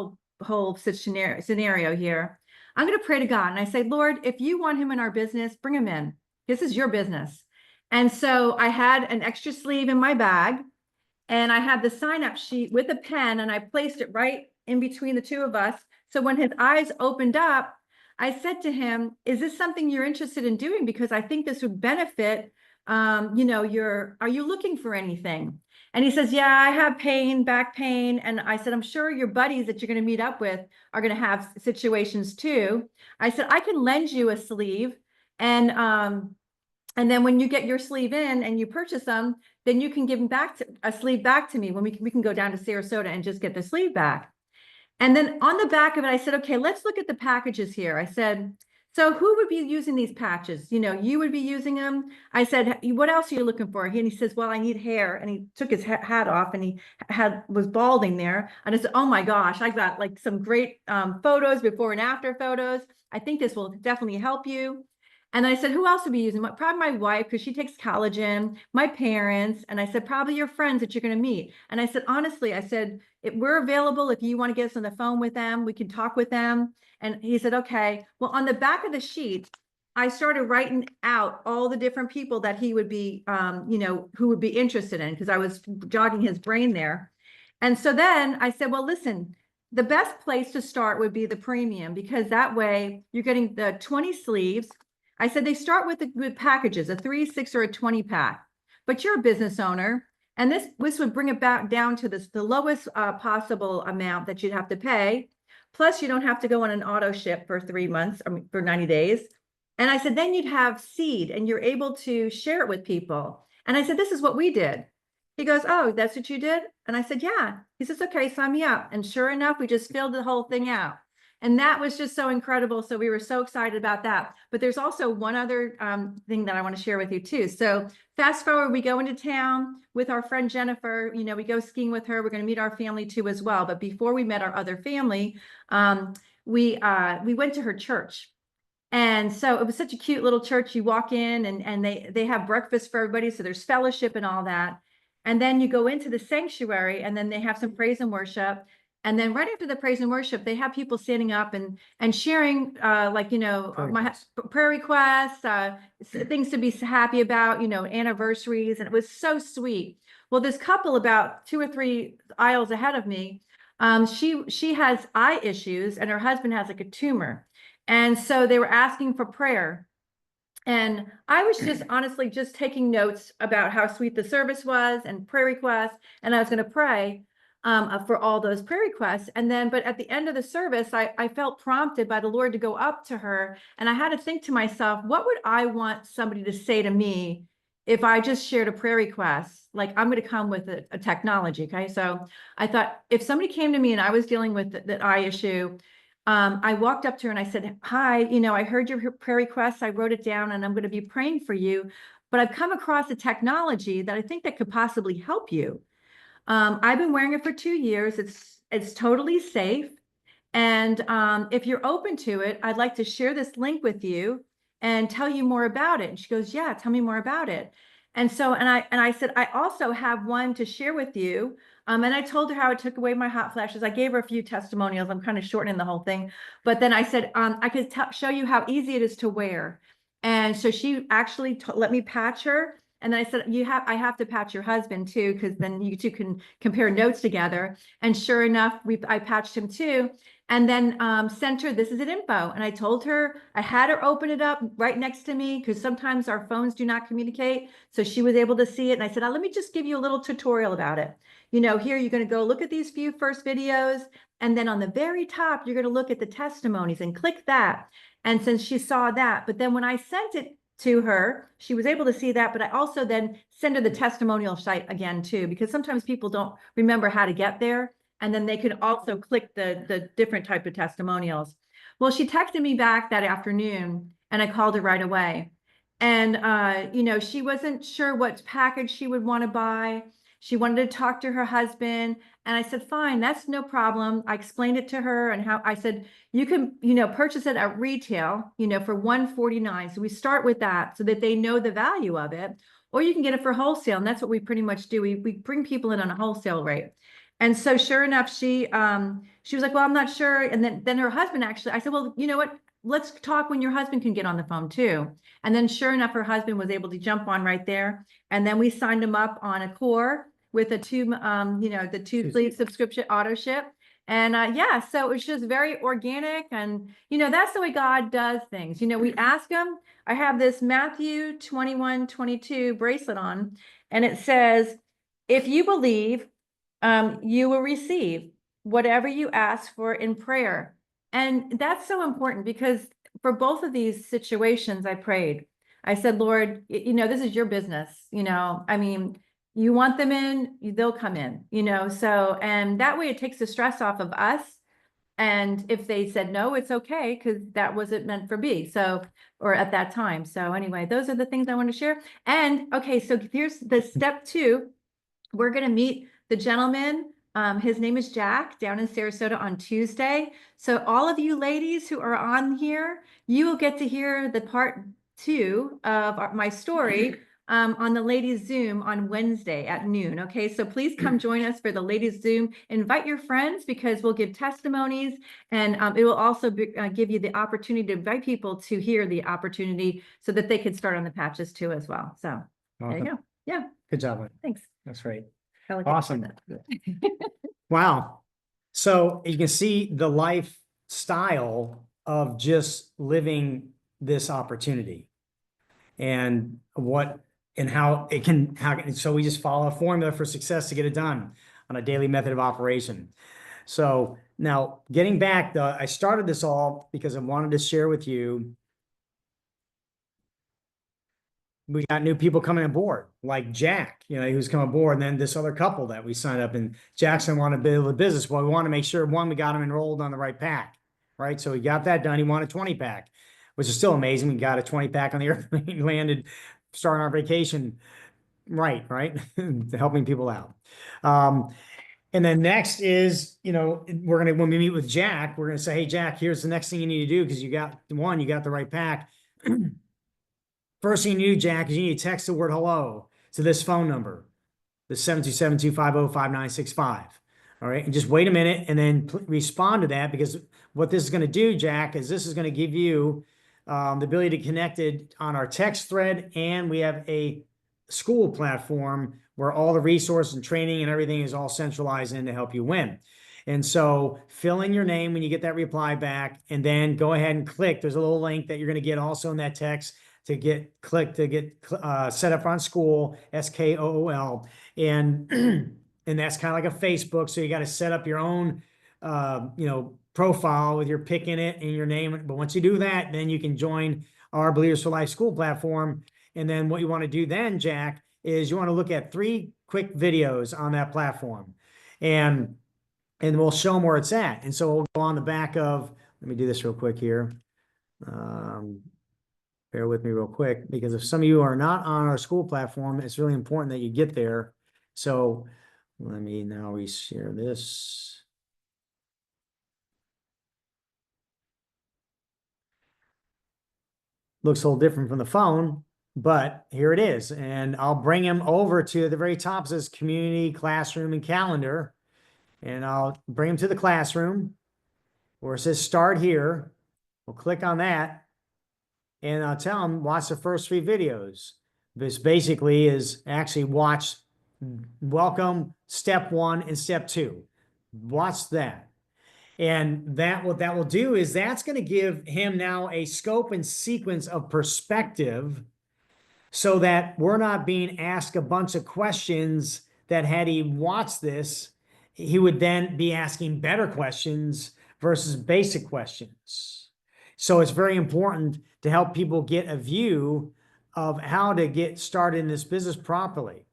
whole scenario here, I'm going to pray to God. And I say, Lord, if you want him in our business, bring him in. This is your business. And so I had an extra sleeve in my bag, and I had the sign-up sheet with a pen, and I placed it right in between the two of us. So when his eyes opened up, I said to him, is this something you're interested in doing? Because I think this would benefit, are you looking for anything? And he says, yeah, I have pain, back pain. And I said, I'm sure your buddies that you're going to meet up with are going to have situations too. I said, I can lend you a sleeve. And then when you get your sleeve in and you purchase them, then you can give them a sleeve back to me when we can go down to Sarasota and just get the sleeve back. And then on the back of it, I said, okay, let's look at the packages here. I said, so who would be using these patches? You would be using them. I said, what else are you looking for? And he says, well, I need hair. And he took his hat off and he was balding there. And I said, oh my gosh, I got like some great photos, before and after photos. I think this will definitely help you. And I said, who else would be using? Probably my wife, because she takes collagen, my parents. And I said, probably your friends that you're going to meet. And I said, honestly, we're available. If you want to get us on the phone with them, we can talk with them. And he said, okay. Well, on the back of the sheet, I started writing out all the different people that he would be, who would be interested in, because I was jogging his brain there. And so then I said, well, listen, the best place to start would be the premium, because that way you're getting the 20 sleeves. I said, they start with packages, a 3, 6, or a 20 pack, but you're a business owner. And this would bring it back down to the lowest possible amount that you'd have to pay. Plus you don't have to go on an auto ship for 3 months, for 90 days. And I said, then you'd have seed and you're able to share it with people. And I said, this is what we did. He goes, oh, that's what you did? And I said, yeah. He says, okay, sign me up. And sure enough, we just filled the whole thing out. And that was just so incredible. So we were so excited about that. But there's also one other thing that I want to share with you too. So fast forward, we go into town with our friend Jennifer. You know, we go skiing with her. We're going to meet our family too as well. But before we met our other family, we went to her church. And so it was such a cute little church. You walk in and they have breakfast for everybody. So there's fellowship and all that. And then you go into the sanctuary and then they have some praise and worship. And then right after the praise and worship, they have people standing up and sharing like, you know, prayer requests, things to be happy about, you know, anniversaries. And it was so sweet. Well, this couple about 2 or 3 aisles ahead of me, she has eye issues and her husband has like a tumor. And so they were asking for prayer. And I was just honestly just taking notes about how sweet the service was and prayer requests. And I was going to pray for all those prayer requests. And then, but at the end of the service, I felt prompted by the Lord to go up to her. And I had to think to myself, what would I want somebody to say to me if I just shared a prayer request? Like, I'm going to come with a technology. Okay. So I thought if somebody came to me and I was dealing with the eye issue, I walked up to her and I said, hi, you know, I heard your prayer requests. I wrote it down and I'm going to be praying for you, but I've come across a technology that I think that could possibly help you. I've been wearing it for 2 years. It's totally safe. And if you're open to it, I'd like to share this link with you and tell you more about it. And she goes, yeah, tell me more about it. And so, and I said, I also have one to share with you. And I told her how it took away my hot flashes. I gave her a few testimonials. I'm kind of shortening the whole thing. But then I said, I could show you how easy it is to wear. And so she actually let me patch her. And then I said, I have to patch your husband too, because then you two can compare notes together. And sure enough, I patched him too. And then sent her, this is an info. And I told her, I had her open it up right next to me because sometimes our phones do not communicate. So she was able to see it. And I said, let me just give you a little tutorial about it. You know, here you're going to go look at these few first videos. And then on the very top, you're going to look at the testimonies and click that. And since she saw that, but then when I sent it to her, she was able to see that, but I also then send her the testimonial site again too, because sometimes people don't remember how to get there. And then they could also click the different type of testimonials. Well, she texted me back that afternoon and I called her right away. And, you know, she wasn't sure what package she would want to buy. She wanted to talk to her husband. And I said, fine, that's no problem. I explained it to her and how I said, you can, you know, purchase it at retail, you know, for $149. So we start with that so that they know the value of it, or you can get it for wholesale. And that's what we pretty much do. We bring people in on a wholesale rate. And so sure enough, she was like, well, I'm not sure. And then her husband actually, I said, well, you know what? Let's talk when your husband can get on the phone too. And then sure enough, her husband was able to jump on right there. And then we signed him up on a core with a two, you know, the 2 sleeve subscription auto ship. And yeah, so it was just very organic. And, you know, that's the way God does things. You know, we ask him. I have this Matthew 21:22 bracelet on, and it says, if you believe, you will receive whatever you ask for in prayer. And that's so important because for both of these situations, I prayed. I said, Lord, you know, this is your business. You know, I mean, you want them in, they'll come in, you know, so, and that way it takes the stress off of us. And if they said no, it's okay, because that wasn't meant for me. So, or at that time. So anyway, those are the things I want to share. And okay, so here's the step 2. We're going to meet the gentleman. His name is Jack, down in Sarasota on Tuesday. So all of you ladies who are on here, you will get to hear the part 2 of my story on the ladies Zoom on Wednesday at noon. Okay, so please come join us for the ladies Zoom. Invite your friends because we'll give testimonies, and it will also give you the opportunity to invite people to hear the opportunity so that they can start on the patches too as well. So there you go. Yeah. Good job, Lynn. Thanks. That's great. Awesome. Wow. So you can see the lifestyle of just living this opportunity and what and how it can, so we just follow a formula for success to get it done on a daily method of operation. So now getting back, I started this all because I wanted to share with you. We got new people coming aboard, like Jack, you know, who's come aboard, and then this other couple that we signed up, and Jackson wanted to build a business. Well, we want to make sure, one, we got them enrolled on the right pack, right? So he got that done. He won a 20 pack, which is still amazing. We got a 20 pack on the airplane, landed, starting our vacation right, helping people out. And then next is, we're gonna, when we meet with Jack, we're gonna say, hey, Jack, here's the next thing you need to do, because you got the right pack. First thing you do, Jack, is you need to text the word hello to this phone number, the 727-250-5965. All right. And just wait a minute and then respond to that, because what this is going to do, Jack, is this is going to give you the ability to connect it on our text thread. And we have a school platform where all the resources and training and everything is all centralized in to help you win. And so fill in your name when you get that reply back, and then go ahead and click. There's a little link that you're going to get also in that text to get set up on school, SKOOL. And and that's kind of like a Facebook. So you got to set up your own profile with your pick in it and your name. But once you do that, then you can join our Believers for Life school platform. And then what you want to do then, Jack, is you want to look at 3 quick videos on that platform. And we'll show them where it's at. And so we'll go on the back of, let me do this real quick here. Bear with me real quick, because if some of you are not on our school platform, it's really important that you get there. So let me now reshare this. Looks a little different from the phone, but here it is. And I'll bring him over to the very top. It says community, classroom, and calendar. And I'll bring him to the classroom where it says start here. We'll click on that. And I'll tell him, watch the first 3 videos. This basically is actually watch welcome step 1 and step 2. Watch that. And that, what that will do is that's going to give him now a scope and sequence of perspective, so that we're not being asked a bunch of questions that had he watched this, he would then be asking better questions versus basic questions. So it's very important to help people get a view of how to get started in this business properly.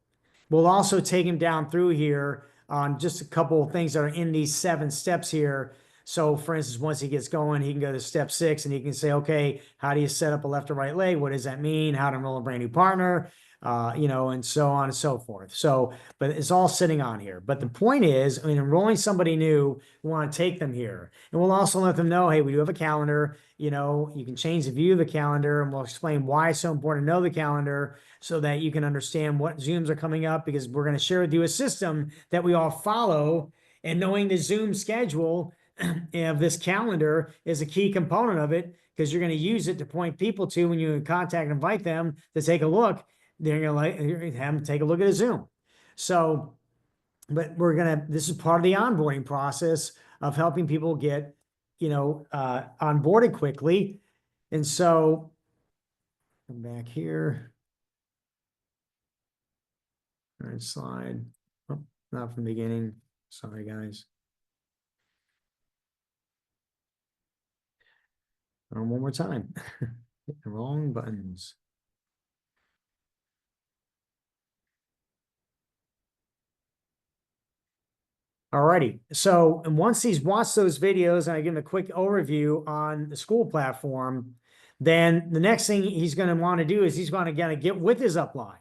We'll also take him down through here on just a couple of things that are in these 7 steps here. So for instance, once he gets going, he can go to step 6 and he can say, okay, how do you set up a left or right leg? What does that mean? How to enroll a brand new partner? And so on and so forth. So, but it's all sitting on here. But the point is, enrolling somebody new, we want to take them here. And we'll also let them know, hey, we do have a calendar. You can change the view of the calendar, and we'll explain why it's so important to know the calendar, so that you can understand what Zooms are coming up, because we're going to share with you a system that we all follow. And knowing the Zoom schedule of this calendar is a key component of it, because you're going to use it to point people to when you contact and invite them to take a look. They're going to have them take a look at a Zoom. So, but this is part of the onboarding process of helping people get, onboarded quickly. And so come back here. All right, slide. Oh, not from the beginning. Sorry, guys. One more time. Hit the wrong buttons. Alrighty. So, and once he's watched those videos and I give him a quick overview on the school platform, then the next thing he's going to want to do is he's going to get with his upline.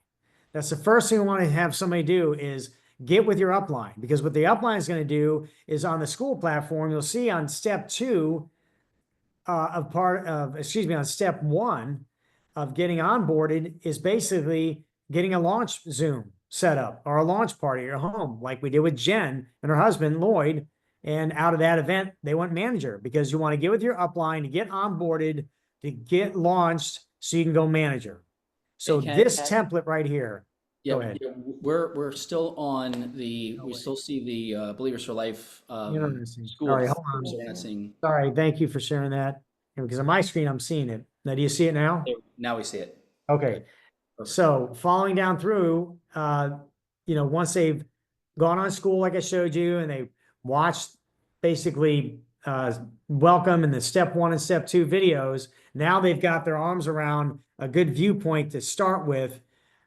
That's the first thing we want to have somebody do, is get with your upline, because what the upline is going to do is on the school platform, you'll see on step 2 on step 1 of getting onboarded is basically getting a launch Zoom set up, or a launch party at your home, like we did with Jen and her husband, Lloyd. And out of that event, they went manager, because you want to get with your upline to get onboarded, to get launched, so you can go manager. So this template right here. Yeah, go ahead. yeah, we're still on we still see the Believers for Life school. All right, hold on. So we're not seeing. Sorry, thank you for sharing that. Because on my screen, I'm seeing it. Now, do you see it now? Now we see it. Okay. So following down through, once they've gone on school, like I showed you, and they watched basically welcome and the step 1 and step 2 videos, now they've got their arms around a good viewpoint to start with.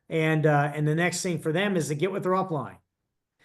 And the next thing for them is to get with their upline.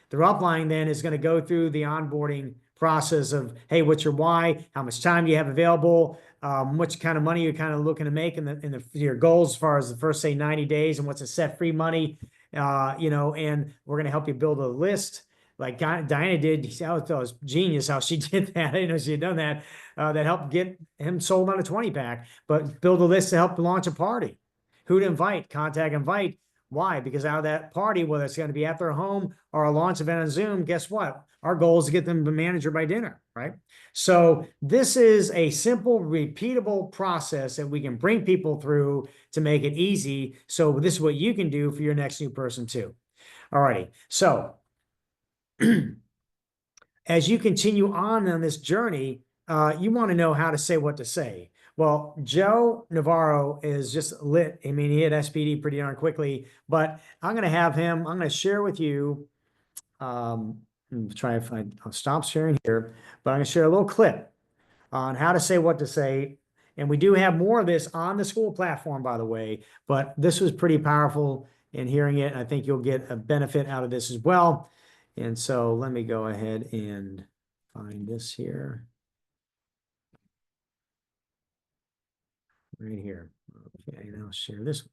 Their upline then is going to go through the onboarding process of, hey, what's your why? How much time do you have available? What kind of money you're kind of looking to make in your goals as far as the first, say, 90 days, and what's a set free money, and we're going to help you build a list like Diana did. I thought it was genius how she did that. I didn't know she had done that. That helped get him sold on a 20-pack, but build a list to help launch a party. Who to invite, contact, invite. Why? Because out of that party, whether it's going to be at their home or a launch event on Zoom, guess what? Our goal is to get them the manager by dinner, right? So this is a simple, repeatable process that we can bring people through to make it easy. So this is what you can do for your next new person too. All righty. So as you continue on this journey, you want to know how to say what to say. Well, Joe Navarro is just lit. I mean, he hit SPD pretty darn quickly, but I'm going to share with you, try to find, I'll stop sharing here, but I'm going to share a little clip on how to say what to say. And we do have more of this on the school platform, by the way, but this was pretty powerful in hearing it. I think you'll get a benefit out of this as well. And so let me go ahead and find this here. Right here. Okay, now I'll share this.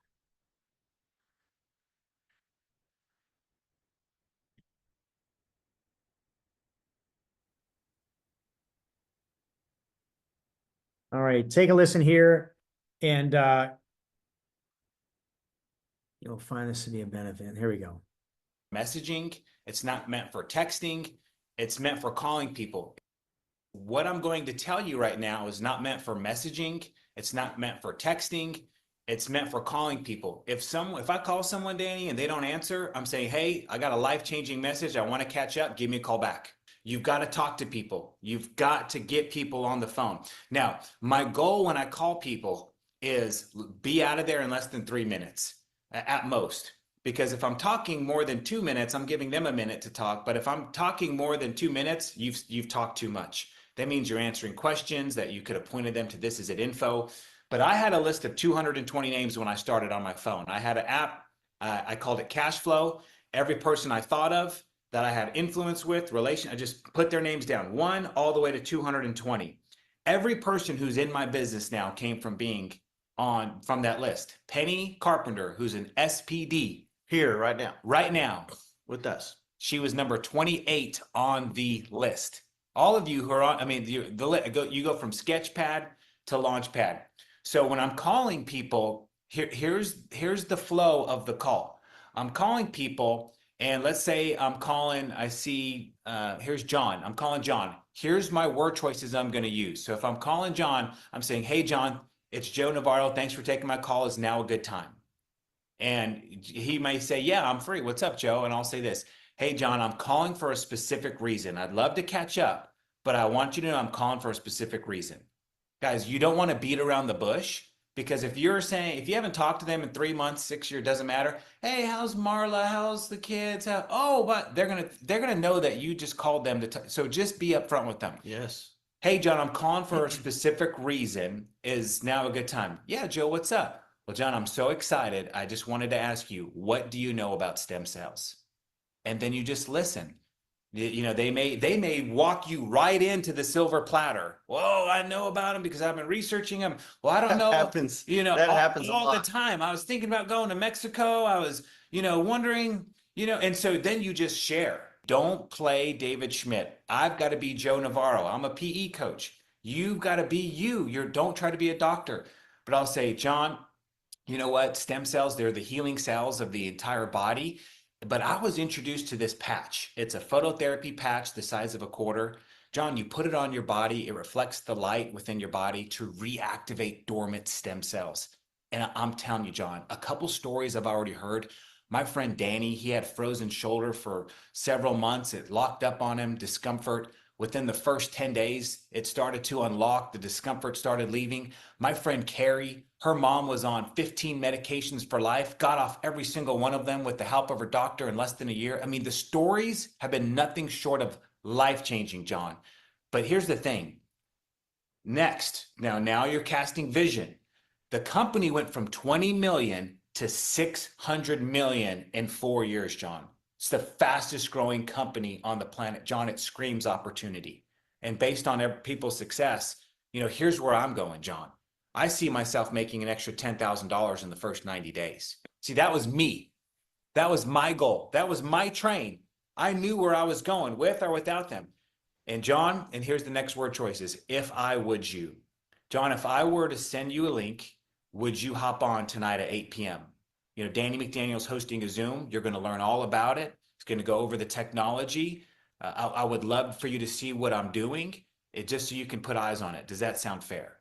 All right, take a listen here, and you'll find this to be a benefit. Here we go. Messaging, it's not meant for texting, it's meant for calling people. What I'm going to tell you right now is not meant for messaging, it's not meant for texting, it's meant for calling people. If I call someone, Danny, and they don't answer, I'm saying, hey, I got a life-changing message, I want to catch up, give me a call back. You've got to talk to people. You've got to get people on the phone. Now, my goal when I call people is be out of there in less than 3 minutes at most. Because if I'm talking more than 2 minutes, I'm giving them a minute to talk. But if I'm talking more than 2 minutes, you've talked too much. That means you're answering questions that you could have pointed them to this is it info. But I had a list of 220 names when I started on my phone. I had an app, I called it Cash Flow. Every person I thought of that I had influence with, I just put their names down, 1 all the way to 220. Every person who's in my business now came from being from that list. Penny Carpenter, who's an SPD. Here, right now, With us. She was number 28 on the list. All of you who are on, I mean, you go from Sketchpad to Launchpad. So when I'm calling people, here's the flow of the call. I'm calling people, and let's say here's John. I'm calling John. Here's my word choices I'm going to use. So if I'm calling John, I'm saying, hey, John, it's Joe Navarro. Thanks for taking my call. Is now a good time? And he may say, yeah, I'm free. What's up, Joe? And I'll say this, hey, John, I'm calling for a specific reason. I'd love to catch up, but I want you to know I'm calling for a specific reason. Guys, you don't want to beat around the bush, because if you haven't talked to them in 3 months, 6 years, doesn't matter. Hey, how's Marla? How's the kids? But they're gonna know that you just called them so just be upfront with them. yes. Hey, John, I'm calling for a specific reason. Is now a good time? Yeah, Joe, what's up? Well, John, I'm so excited. I just wanted to ask you, what do you know about stem cells? And then you just listen. They may walk you right into the silver platter. Whoa, I know about them because I've been researching them. Well, I don't know. That happens all the time. I was thinking about going to Mexico. I was, wondering, and so then you just share. Don't play David Schmidt. I've got to be Joe Navarro. I'm a PE coach. You've got to be you. Don't try to be a doctor. But I'll say, John, you know what? Stem cells, they're the healing cells of the entire body. But I was introduced to this patch. It's a phototherapy patch the size of a quarter. John, you put it on your body. It reflects the light within your body to reactivate dormant stem cells. And I'm telling you, John, a couple stories I've already heard. My friend Danny, he had frozen shoulder for several months. It locked up on him, discomfort. Within the first 10 days, it started to unlock. The discomfort started leaving. My friend Carrie, her mom was on 15 medications for life, got off every single one of them with the help of her doctor in less than a year. I mean, the stories have been nothing short of life-changing, John. But here's the thing. Next, now you're casting vision. The company went from 20 million to 600 million in 4 years, John. It's the fastest growing company on the planet. John, it screams opportunity. And based on people's success, here's where I'm going, John. I see myself making an extra $10,000 in the first 90 days. See, that was me. That was my goal. That was my train. I knew where I was going, with or without them. And John, and here's the next word choices. If I would you. John, if I were to send you a link, would you hop on tonight at 8 p.m.? Danny McDaniel's hosting a Zoom. You're going to learn all about it. It's going to go over the technology. I would love for you to see what I'm doing, just so you can put eyes on it. Does that sound fair?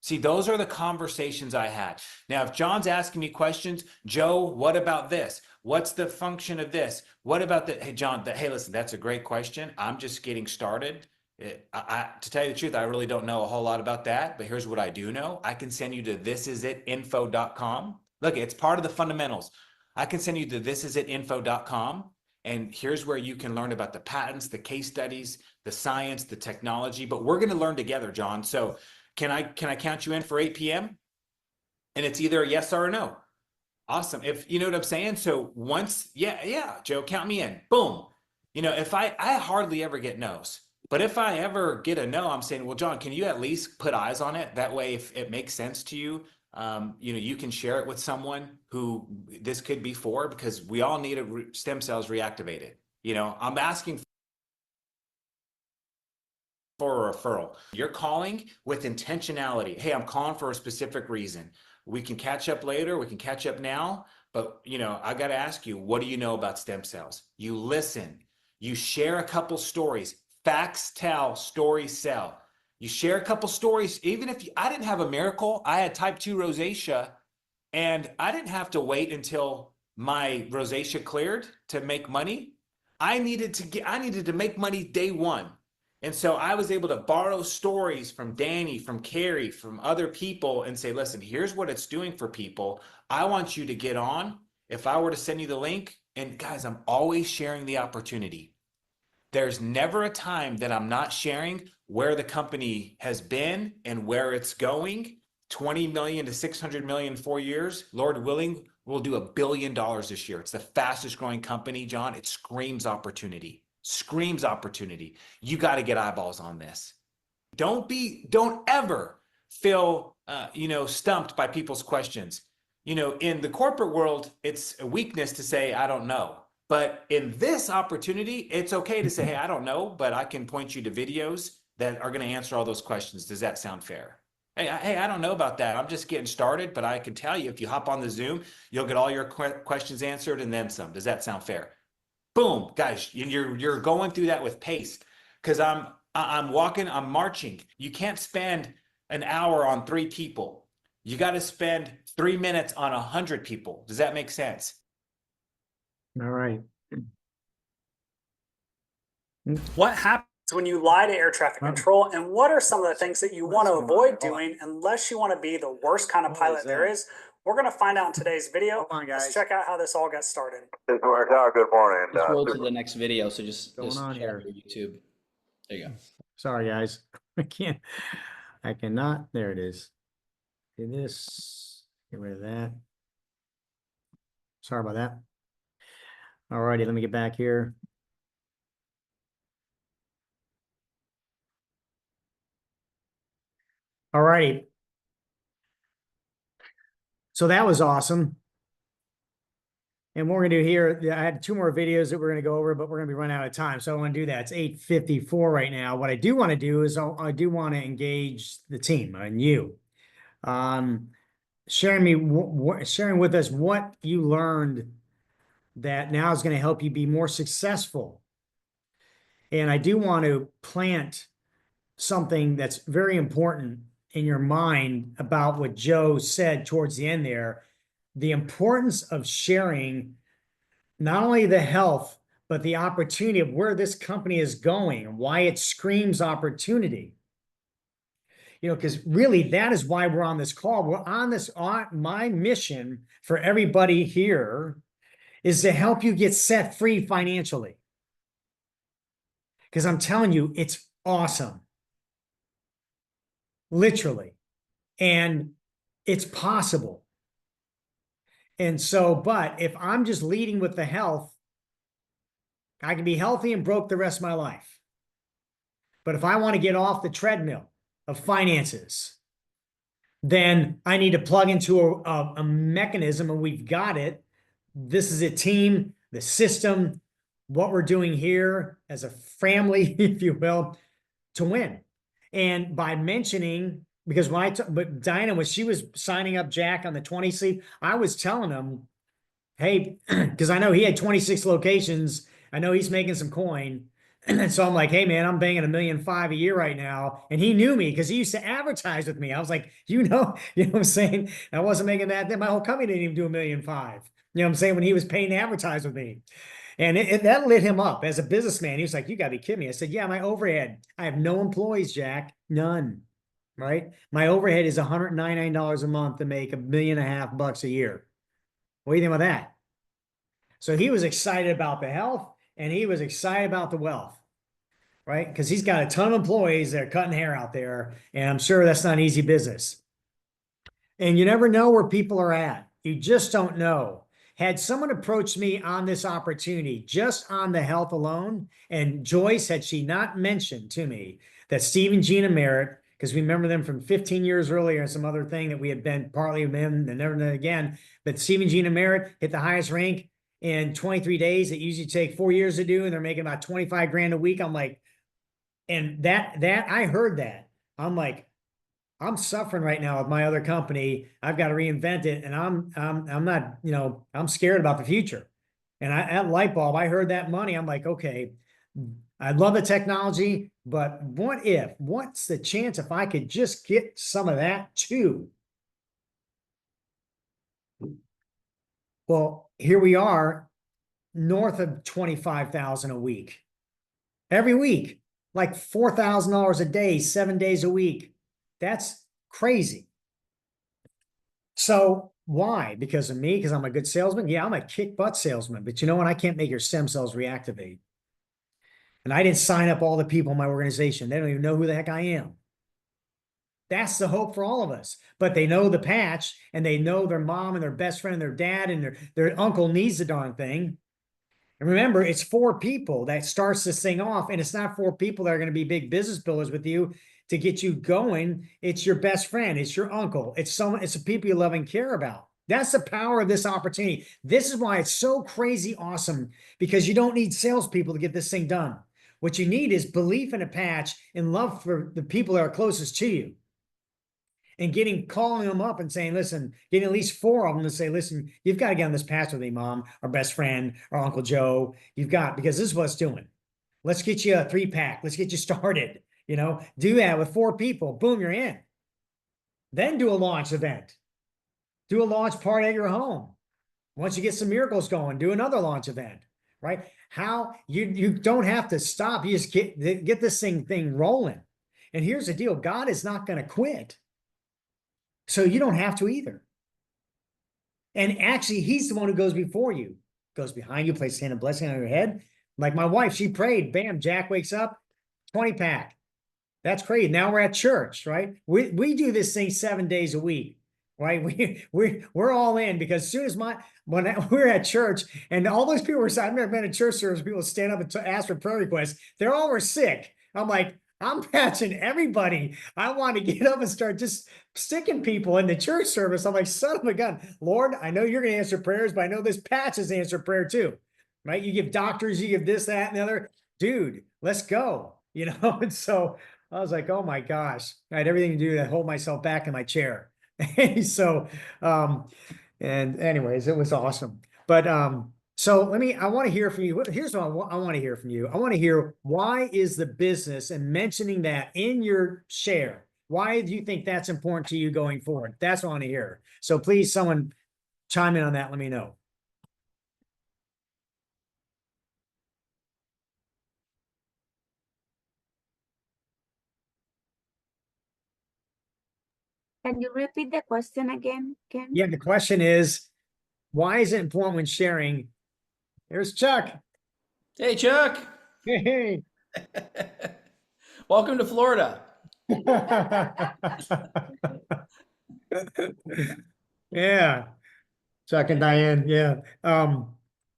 See, those are the conversations I had. Now, if John's asking me questions, Joe, what about this? What's the function of this? What about that? Hey, John, hey, listen, that's a great question. I'm just getting started. To tell you the truth, I really don't know a whole lot about that, but here's what I do know. I can send you to thisisitinfo.com. Look, it's part of the fundamentals. I can send you to thisisitinfo.com, and here's where you can learn about the patents, the case studies, the science, the technology, but we're going to learn together, John. So can I count you in for 8 p.m.? And it's either a yes or a no. Awesome. If you know what I'm saying. So once, yeah, Joe, count me in. Boom. If I hardly ever get no's, but if I ever get a no, I'm saying, well, John, can you at least put eyes on it? That way, if it makes sense to you, you can share it with someone who this could be for, because we all need stem cells reactivated. I'm asking for a referral. You're calling with intentionality. Hey, I'm calling for a specific reason. We can catch up later. We can catch up now. But, I got to ask you, what do you know about stem cells? You listen. You share a couple stories. Facts tell, stories sell. You share a couple stories. Even if I didn't have a miracle, I had type 2 rosacea, and I didn't have to wait until my rosacea cleared to make money. I needed to make money day one. And so I was able to borrow stories from Danny, from Carrie, from other people, and say, listen, here's what it's doing for people. I want you to get on. If I were to send you the link, and guys, I'm always sharing the opportunity. There's never a time that I'm not sharing where the company has been and where it's going. 20 million to 600 million in 4 years. Lord willing, we'll do $1 billion this year. It's the fastest growing company, John. It screams opportunity. Screams opportunity. You got to get eyeballs on this. Don't ever feel, stumped by people's questions. In the corporate world, it's a weakness to say, I don't know. But in this opportunity, it's okay to say, hey, I don't know, but I can point you to videos that are going to answer all those questions. Does that sound fair? Hey, I don't know about that. I'm just getting started, but I can tell you, if you hop on the Zoom, you'll get all your questions answered and then some. Does that sound fair? Boom, guys, you're going through that with pace, because I'm marching. You can't spend an hour on 3 people. You got to spend 3 minutes on 100 people. Does that make sense? All right. What happens when you lie to air traffic control, and what are some of the things that you want to avoid doing unless you want to be the worst kind of pilot there is? We're going to find out in today's video. Let's check out how this all got started. Good morning. Let's roll to the next video. So just Going on share here? your YouTube. There you go. Sorry, guys. I cannot. There it is. Do this. Get rid of that. Sorry about that. All righty, let me get back here. All righty. So that was awesome. And what we're gonna do here, I had 2 more videos that we're gonna go over, but we're gonna be running out of time. So I want to do that. It's 8:54 right now. What I do want to do is I do want to engage the team and you. Sharing with us what you learned that now is going to help you be more successful. And I do want to plant something that's very important in your mind about what Joe said towards the end there, the importance of sharing not only the health, but the opportunity of where this company is going and why it screams opportunity. Because really that is why we're on this call. We're on this, my mission for everybody here is to help you get set free financially. Because I'm telling you, it's awesome. Literally. And it's possible. And so, but if I'm just leading with the health, I can be healthy and broke the rest of my life. But if I want to get off the treadmill of finances, then I need to plug into a mechanism, and we've got it. This is a team, the system, what we're doing here as a family, if you will, to win. And by mentioning, because but Diana, when she was signing up Jack on the 20 sleep, I was telling him, hey, because I know he had 26 locations. I know he's making some coin. And so I'm like, hey man, I'm banging $1.5 million a year right now. And he knew me because he used to advertise with me. I was like, you know what I'm saying? I wasn't making that. Then my whole company didn't even do $1.5 million. You know what I'm saying? When he was paying to advertise with me. And that lit him up as a businessman. He was like, you gotta be kidding me. I said, yeah, my overhead. I have no employees, Jack. None. Right? My overhead is $199 a month to make $1.5 million a year. What do you think about that? So he was excited about the health and he was excited about the wealth, right? Because he's got a ton of employees that are cutting hair out there, and I'm sure that's not an easy business. And you never know where people are at. You just don't know. Had someone approached me on this opportunity just on the health alone, and Joyce, had she not mentioned to me that Steve and Gina Merritt, because we remember them from 15 years earlier and some other thing that we had been partly with them and never done again, but Steve and Gina Merritt hit the highest rank in 23 days. It usually take 4 years to do, and they're making about 25 grand a week. I'm like, and that I heard that. I'm like, I'm suffering right now with my other company. I've got to reinvent it, and I'm not, I'm scared about the future. And at light bulb, I heard that money. I'm like, okay, I love the technology, but what's the chance if I could just get some of that too? Well, here we are, north of 25,000 a week, every week, like $4,000 a day, 7 days a week. That's crazy. So why? Because of me? Because I'm a good salesman? Yeah, I'm a kick butt salesman, but you know what? I can't make your stem cells reactivate. And I didn't sign up all the people in my organization. They don't even know who the heck I am. That's the hope for all of us. But they know the patch, and they know their mom and their best friend and their dad and their uncle needs the darn thing. And remember, it's 4 people that starts this thing off, and it's not 4 people that are going to be big business builders with you to get you going. It's your best friend. It's your uncle. It's the people you love and care about. That's the power of this opportunity. This is why it's so crazy awesome, because you don't need salespeople to get this thing done. What you need is belief in a patch and love for the people that are closest to you. And calling them up and saying, listen, getting at least 4 of them to say, listen, you've got to get on this patch with me, mom, or best friend, or Uncle Joe. Because this is what it's doing. Let's get you a 3-pack. Let's get you started. Do that with 4 people. Boom, you're in. Then do a launch event. Do a launch party at your home. Once you get some miracles going, do another launch event, right? How you don't have to stop. You just get this thing rolling. And here's the deal. God is not going to quit. So you don't have to either. And actually, he's the one who goes before you, goes behind you, places hand of blessing on your head. Like my wife, she prayed, bam, Jack wakes up, 20-pack. That's crazy. Now we're at church, right? We do this thing 7 days a week, right? We're all in, because as soon as we're at church, and all those people were, I've never been to church service, people stand up and ask for prayer requests. They're all were sick. I'm like, I'm patching everybody. I want to get up and start just sticking people in the church service. I'm like, son of a gun, Lord, I know you're going to answer prayers, but I know this patch is answer prayer too, right? You give doctors, you give this, that, and the other. Dude, let's go, And so I was like, oh my gosh, I had everything to do to hold myself back in my chair. So, and anyways, it was awesome. But so I want to hear from you. Here's what I want to hear from you. I want to hear, why is the business, and mentioning that in your share, why do you think that's important to you going forward? That's what I want to hear. So please, someone chime in on that. Let me know. Can you repeat the question again, Ken? Yeah, the question is, why is it important when sharing? There's Chuck. Hey, Chuck. Hey. Welcome to Florida. Yeah. Chuck and Diane. Yeah.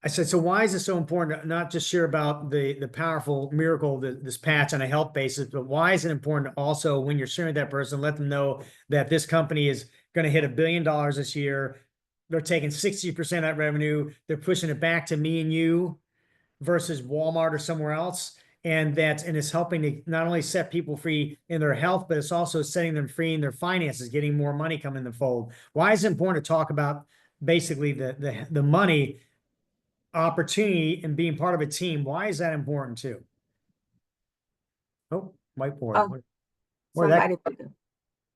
I said, so why is it so important to not just share about the powerful miracle, this patch on a health basis, but why is it important to also, when you're sharing with that person, let them know that this company is going to hit $1 billion this year. They're taking 60% of that revenue. They're pushing it back to me and you versus Walmart or somewhere else. And it's helping to not only set people free in their health, but it's also setting them free in their finances, getting more money coming in the fold. Why is it important to talk about basically the money opportunity and being part of a team? Why is that important too? Oh, whiteboard. Oh, Where that, somebody put it.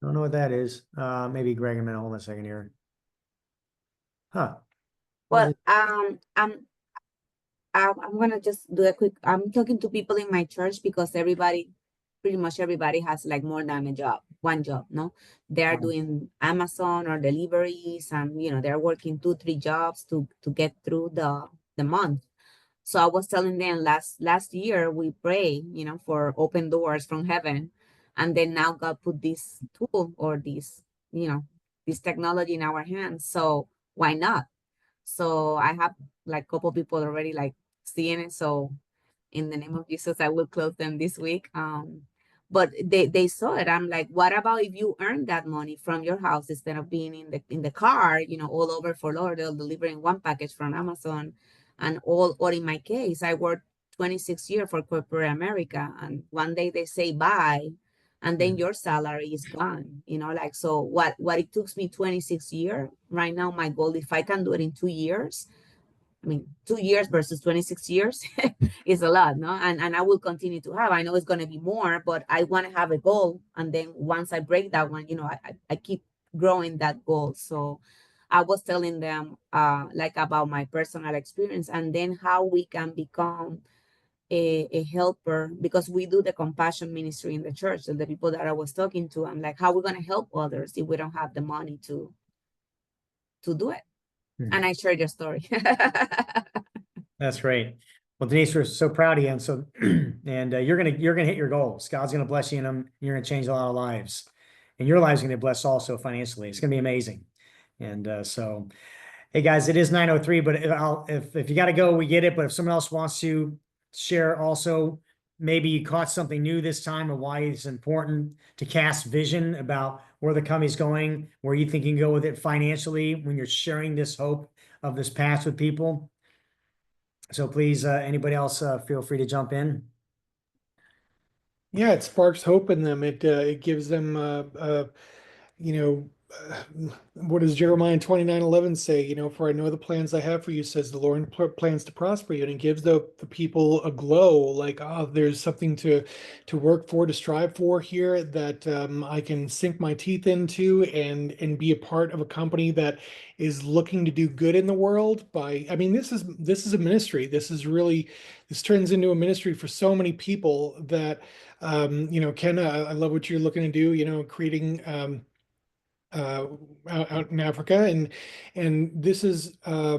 I don't know what that is. Maybe Greg, I'm gonna hold on a second here. Huh. Well, I'm gonna just do a quick. I'm talking to people in my church because pretty much everybody has like more than one job. No, they are doing Amazon or deliveries, and they're working 2, 3 jobs to get through the month. So I was telling them last year we pray, for open doors from heaven, and then now God put this tool or this technology in our hands. So why not? So I have like a couple people already like seeing it. So in the name of Jesus, I will close them this week. But they saw it. I'm like, what about if you earn that money from your house instead of being in the car, all over Fort Lauderdale, delivering one package from Amazon, and or in my case, I worked 26 years for corporate America, and one day they say bye, and then your salary is gone. Like, so what it took me 26 years. Right now, my goal, if I can do it in 2 years, I mean, 2 years versus 26 years is a lot, no? And I will continue to have. I know it's going to be more, but I want to have a goal. And then once I break that one, I keep growing that goal. So I was telling them like about my personal experience, and then how we can become a helper, because we do the compassion ministry in the church. And the people that I was talking to, I'm like, how are we going to help others if we don't have the money to do it? And I shared your story. That's great. Well, Denise, we're so proud of you, and so and you're gonna hit your goals. God's gonna bless you in them. You're gonna change a lot of lives, and your lives are gonna be blessed also financially. It's gonna be amazing. And so, hey guys, it is 9:03. But if you got to go, we get it. But if someone else wants to share, also maybe you caught something new this time, or why it's important to cast vision about where the company's going, where you think you can go with it financially when you're sharing this hope of this path with people. So please, anybody else, feel free to jump in. Yeah, it sparks hope in them. It gives them you know, what does Jeremiah 29:11 say? For I know the plans I have for you, says the Lord, plans to prosper you. And it gives the people a glow, like, there's something to work for, to strive for here, that I can sink my teeth into and be a part of a company that is looking to do good in the world. I mean, this is a ministry. This turns into a ministry for so many people that, Ken, I love what you're looking to do, creating, out in Africa, and this is, I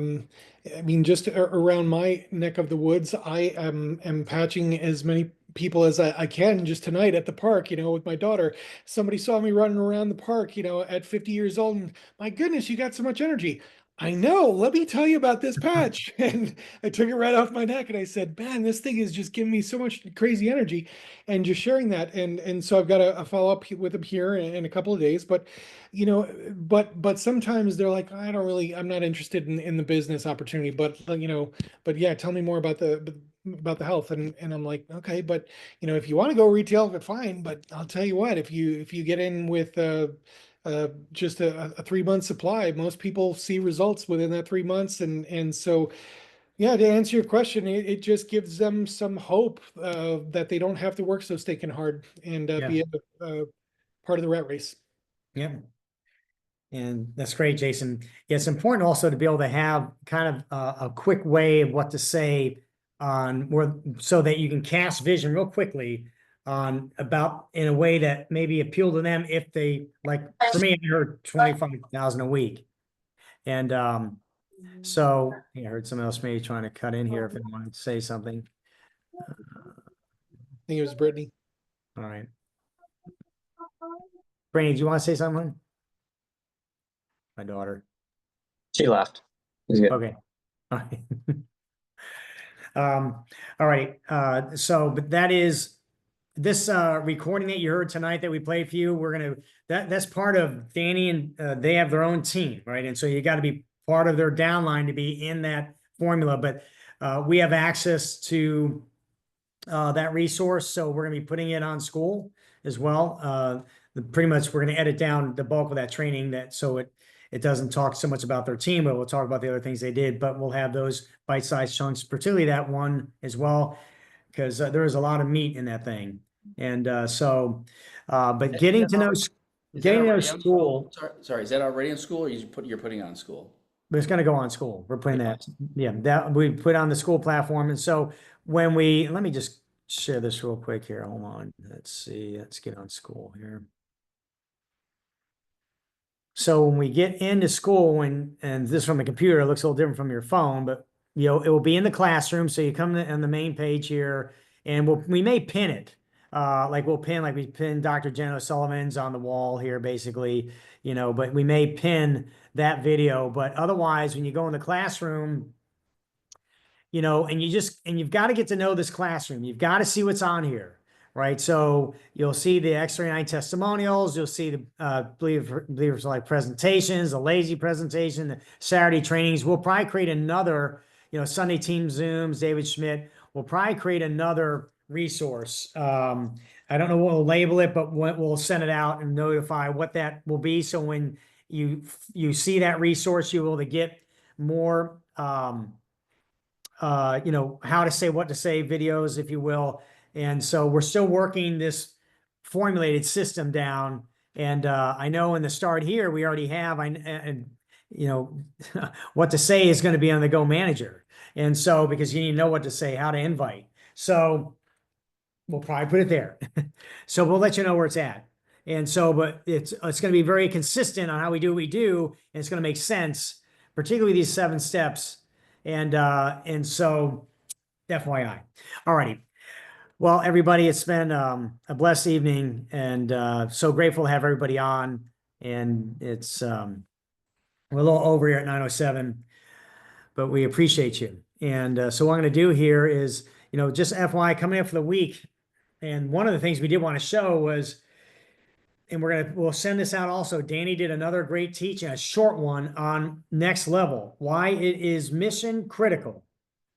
mean, just around my neck of the woods. I am patching as many people as I can. Just tonight at the park, with my daughter, somebody saw me running around the park, at 50 years old, and my goodness, you got so much energy. I know. Let me tell you about this patch. And I took it right off my neck, and I said, man, this thing is just giving me so much crazy energy, and just sharing that. And so I've got a follow up with them here in a couple of days. But but sometimes they're like, I'm not interested in the business opportunity, but yeah, tell me more about the health. And I'm like, okay, but if you want to go retail, fine. But I'll tell you what, if you get in with just a 3-month supply, most people see results within that 3 months. And so, yeah, to answer your question, it just gives them some hope that they don't have to work so stinking hard and be a part of the rat race. Yeah. And that's great, Jason. Yeah, it's important also to be able to have kind of a quick way of what to say so that you can cast vision real quickly on about in a way that maybe appeal to them if they, like, for me, I heard 25,000 a week. And so I heard someone else maybe trying to cut in here if they wanted to say something. I think it was Brittany. All right. Brittany, do you want to say something? My daughter. She left. It was good. Okay. All right. All right. But that is this recording that you heard tonight that we played for you. That's part of Danny, and they have their own team, right? And so you got to be part of their downline to be in that formula. But we have access to that resource, so we're going to be putting it on school as well. Pretty much, we're going to edit down the bulk of that training so it doesn't talk so much about their team, but we'll talk about the other things they did. But we'll have those bite-sized chunks, particularly that one as well, because there is a lot of meat in that thing. And but getting to know school. Sorry, is that already in school, or you're putting on school? But it's going to go on school. We're putting that we put on the school platform. And so let me just share this real quick here. Hold on. Let's see. Let's get on school here. So when we get into school, and this from a computer, it looks a little different from your phone, but it will be in the classroom. So you come on the main page here, and we may pin it. Like we pin Dr. Jen O'Sullivan's on the wall here, basically, but we may pin that video. But otherwise, when you go in the classroom, and you've got to get to know this classroom. You've got to see what's on here, right? So you'll see the X39 testimonials. You'll see the Believers for Life presentations, the lazy presentation, the Saturday trainings. We'll probably create another, Sunday team Zooms, David Schmidt. We'll probably create another resource. I don't know what we'll label it, but we'll send it out and notify what that will be. So when you see that resource, you'll be able to get more, how to say, what to say videos, if you will. And so we're still working this formulated system down. And I know in the start here, we already have, what to say is going to be on the Go Manager. And so, because you need to know what to say, how to invite. So we'll probably put it there. So we'll let you know where it's at. And so, but it's going to be very consistent on how we do what we do. And it's going to make sense, particularly these 7 steps. And so FYI. All righty. Well, everybody, it's been a blessed evening, and so grateful to have everybody on. And it's we're a little over here at 9:07, but we appreciate you. And so what I'm going to do here is, just FYI, coming up for the week. And one of the things we did want to show was, and we'll send this out also. Danny did another great teaching, a short one on next level, why it is mission critical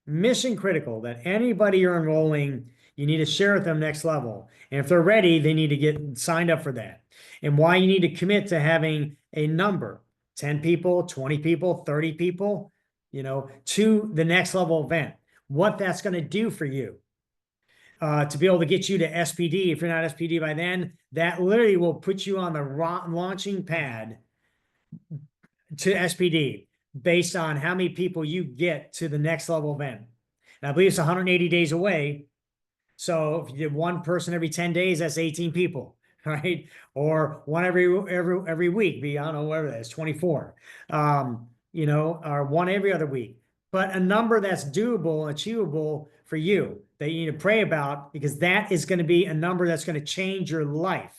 that anybody you're enrolling, you need to share with them next level. And if they're ready, they need to get signed up for that. And why you need to commit to having a number, 10 people, 20 people, 30 people, to the next level event, what that's going to do for you. To be able to get you to SPD. If you're not SPD by then, that literally will put you on the launching pad to SPD based on how many people you get to the next level event. And I believe it's 180 days away. So if you did one person every 10 days, that's 18 people, right? Or one every week, I don't know, whatever that is, 24, or one every other week. But a number that's doable, achievable for you that you need to pray about, because that is going to be a number that's going to change your life.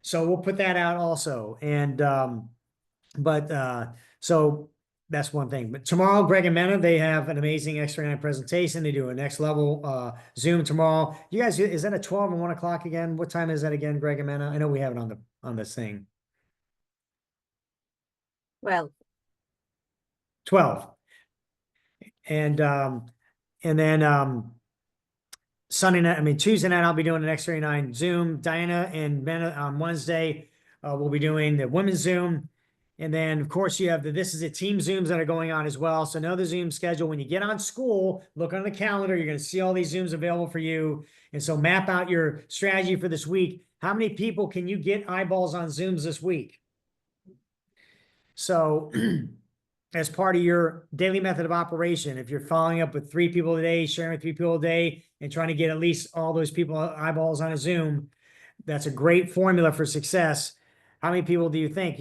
So we'll put that out also. And, so that's one thing. But tomorrow, Gregg and Mena, they have an amazing X39 presentation. They do a next level Zoom tomorrow. You guys, is that at 12 and 1 o'clock again? What time is that again, Gregg and Mena? I know we have it on this thing. 12. 12. And then Sunday night, Tuesday night, I'll be doing an X39 Zoom. Diana and Mena on Wednesday, we'll be doing the women's Zoom. And then, of course, you have this is the team Zooms that are going on as well. So know the Zoom schedule. When you get on school, look on the calendar. You're going to see all these Zooms available for you. And so map out your strategy for this week. How many people can you get eyeballs on Zooms this week? So as part of your daily method of operation, if you're following up with 3 people a day, sharing with 3 people a day, and trying to get at least all those people eyeballs on a Zoom, that's a great formula for success. How many people do you think?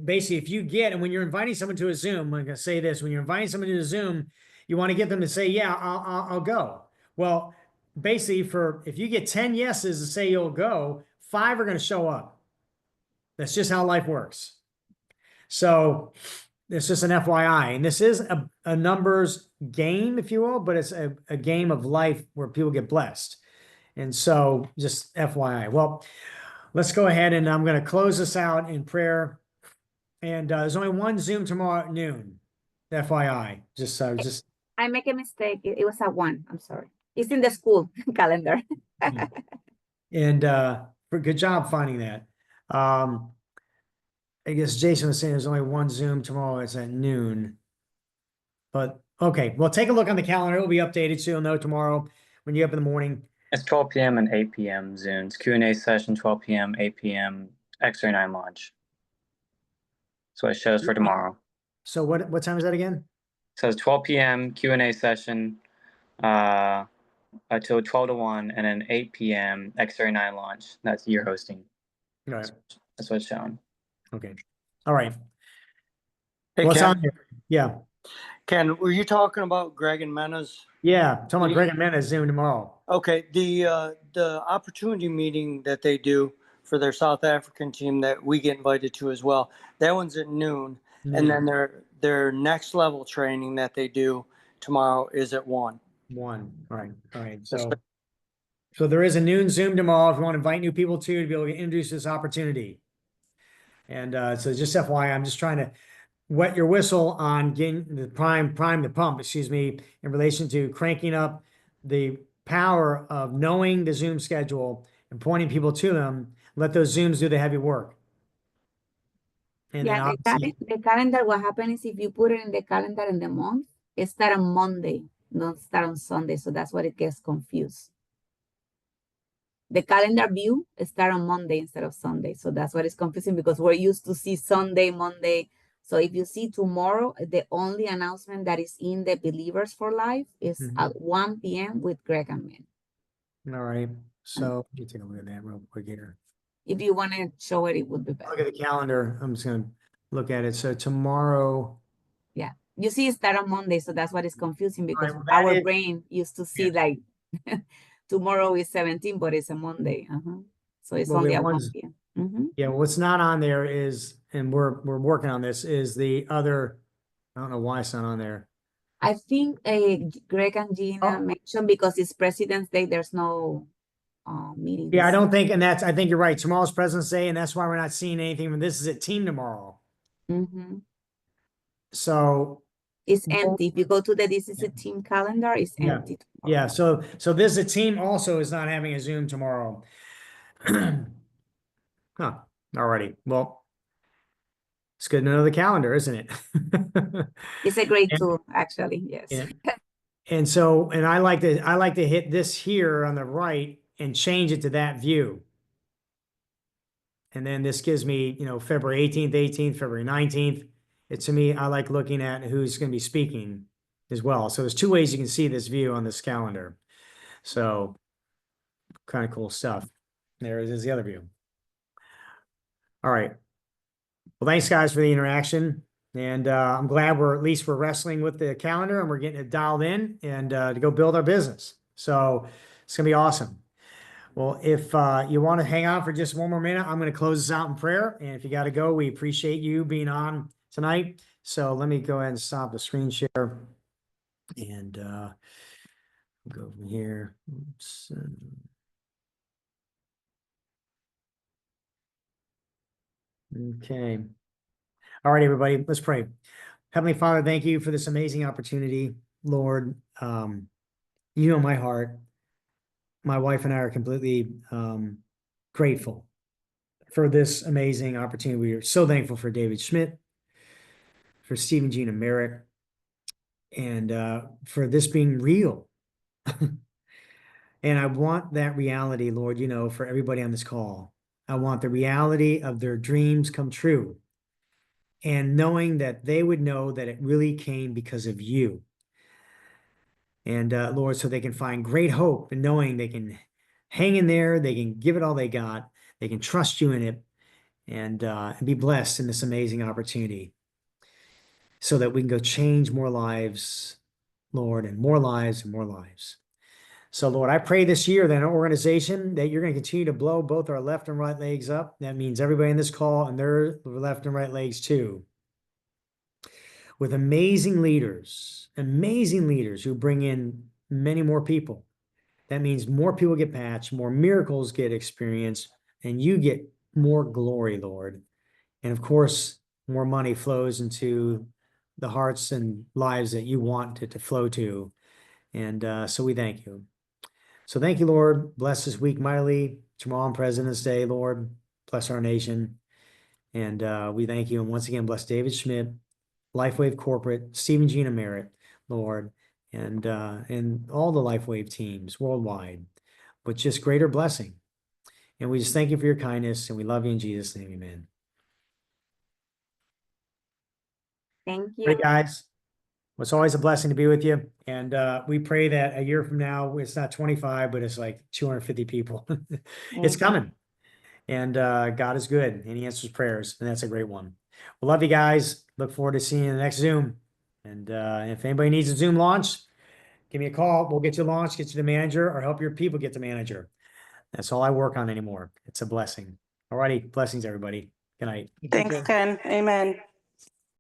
Basically, if you get, and when you're inviting someone to a Zoom, I'm going to say this, when you're inviting someone to a Zoom, you want to get them to say, yeah, I'll go. Well, basically, if you get 10 yeses to say you'll go, 5 are going to show up. That's just how life works. So it's just an FYI, and this is a numbers game, if you will, but it's a game of life where people get blessed. And so just FYI. Well, let's go ahead and I'm going to close this out in prayer. And there's only one Zoom tomorrow at noon. FYI, just I make a mistake. It was at 1. I'm sorry. It's in the school calendar. and for good job finding that. I guess Jason was saying there's only one Zoom tomorrow. It's at noon. But okay, well, take a look on the calendar. It will be updated, so you'll know tomorrow when you get up in the morning. It's 12 p.m. and 8 p.m. Zooms. Q&A session 12 p.m., 8 p.m. X-ray 9 launch. So it shows for tomorrow. So what time is that again? It says 12 p.m. Q&A session until 12 to 1, and then 8 p.m. X-ray 9 launch. That's your hosting. All right. That's what's shown. Okay. All right. Hey, What's Ken, on here? Yeah. Ken, were you talking about Gregg and Mena's? Yeah. Talking about Gregg and Mena Zoom tomorrow. Okay, the opportunity meeting that they do for their South African team that we get invited to as well, that one's at noon. And then their next level training that they do tomorrow is at 1. 1. All right. All right. So there is a noon Zoom tomorrow if you want to invite new people to be able to introduce this opportunity. And so just FYI, I'm just trying to wet your whistle on getting the prime the pump, excuse me, in relation to cranking up the power of knowing the Zoom schedule and pointing people to them. Let those Zooms do the heavy work. And then Yeah, obviously, the calendar, what happens is if you put it in the calendar in the month, it start on Monday, not start on Sunday. So that's what it gets confused. The calendar view start on Monday instead of Sunday. So that's what is confusing because we're used to see Sunday, Monday. So if you see tomorrow, the only announcement that is in the Believers for Life is at 1 p.m. with Gregg and Mena. all right. So let me take a look at that real quick here. If you want to show it, it would be better. Look at the calendar. I'm just going to look at it. So tomorrow. Yeah. You see it start on Monday. So that's what is confusing because well, our brain used to see like tomorrow is 17, but it's a Monday. So it's only at 1 p.m. Yeah, what's not on there is, and we're working on this, is the other, I don't know why it's not on there. I think Gregg and Gina mentioned because it's President's Day, there's no meetings. Yeah, I don't think, and I think you're right. Tomorrow's President's Day, and that's why we're not seeing anything from this is at team tomorrow. So it's empty. If you go to the This is a Team calendar, it's empty. Yeah, so this is a team also is not having a Zoom tomorrow. Huh. Alrighty. Well, it's good to know the calendar, isn't it? It's a great tool, actually. Yes. And so, and I like to hit this here on the right and change it to that view. And then this gives me, February 18th, 18th, February 19th. To me, I like looking at who's going to be speaking as well. So there's 2 ways you can see this view on this calendar. So kind of cool stuff. There is the other view. All right. Well, thanks guys for the interaction. And I'm glad we're wrestling with the calendar and we're getting it dialed in and to go build our business. So it's going to be awesome. Well, if you want to hang on for just one more minute, I'm going to close this out in prayer. And if you got to go, we appreciate you being on tonight. So let me go ahead and stop the screen share and go from here. Oops. Okay. All right, everybody, let's pray. Heavenly Father, thank you for this amazing opportunity. Lord, you know my heart. My wife and I are completely grateful for this amazing opportunity. We are so thankful for David Schmidt, for Stephen, Gina Merrick, and for this being real. And I want that reality, Lord, for everybody on this call. I want the reality of their dreams come true. And knowing that they would know that it really came because of you. And Lord, so they can find great hope in knowing they can hang in there, they can give it all they got, they can trust you in it, and be blessed in this amazing opportunity so that we can go change more lives, Lord, and more lives and more lives. So, Lord, I pray this year that our organization, that you're going to continue to blow both our left and right legs up. That means everybody in this call and their left and right legs too. with amazing leaders who bring in many more people. That means more people get patched, more miracles get experienced, and you get more glory, Lord. And of course, more money flows into the hearts and lives that you want it to flow to. And so we thank you. So thank you, Lord. Bless this week mightily. Tomorrow on President's Day, Lord. Bless our nation. And we thank you. And once again, bless David Schmidt, LifeWave Corporate, Stephen Gina Merritt, Lord, and all the LifeWave teams worldwide, with just greater blessing. And we just thank you for your kindness, and we love you in Jesus' name, amen. Thank you. Great, guys. It's always a blessing to be with you. And we pray that a year from now, it's not 25, but it's like 250 people. It's coming. And God is good, and he answers prayers, and that's a great one. Well, love you guys. Look forward to seeing you in the next Zoom. And if anybody needs a Zoom launch, give me a call. We'll get you launched, get you the manager, or help your people get the manager. That's all I work on anymore. It's a blessing. All righty. Blessings, everybody. Good night. Thanks, Ken. Amen.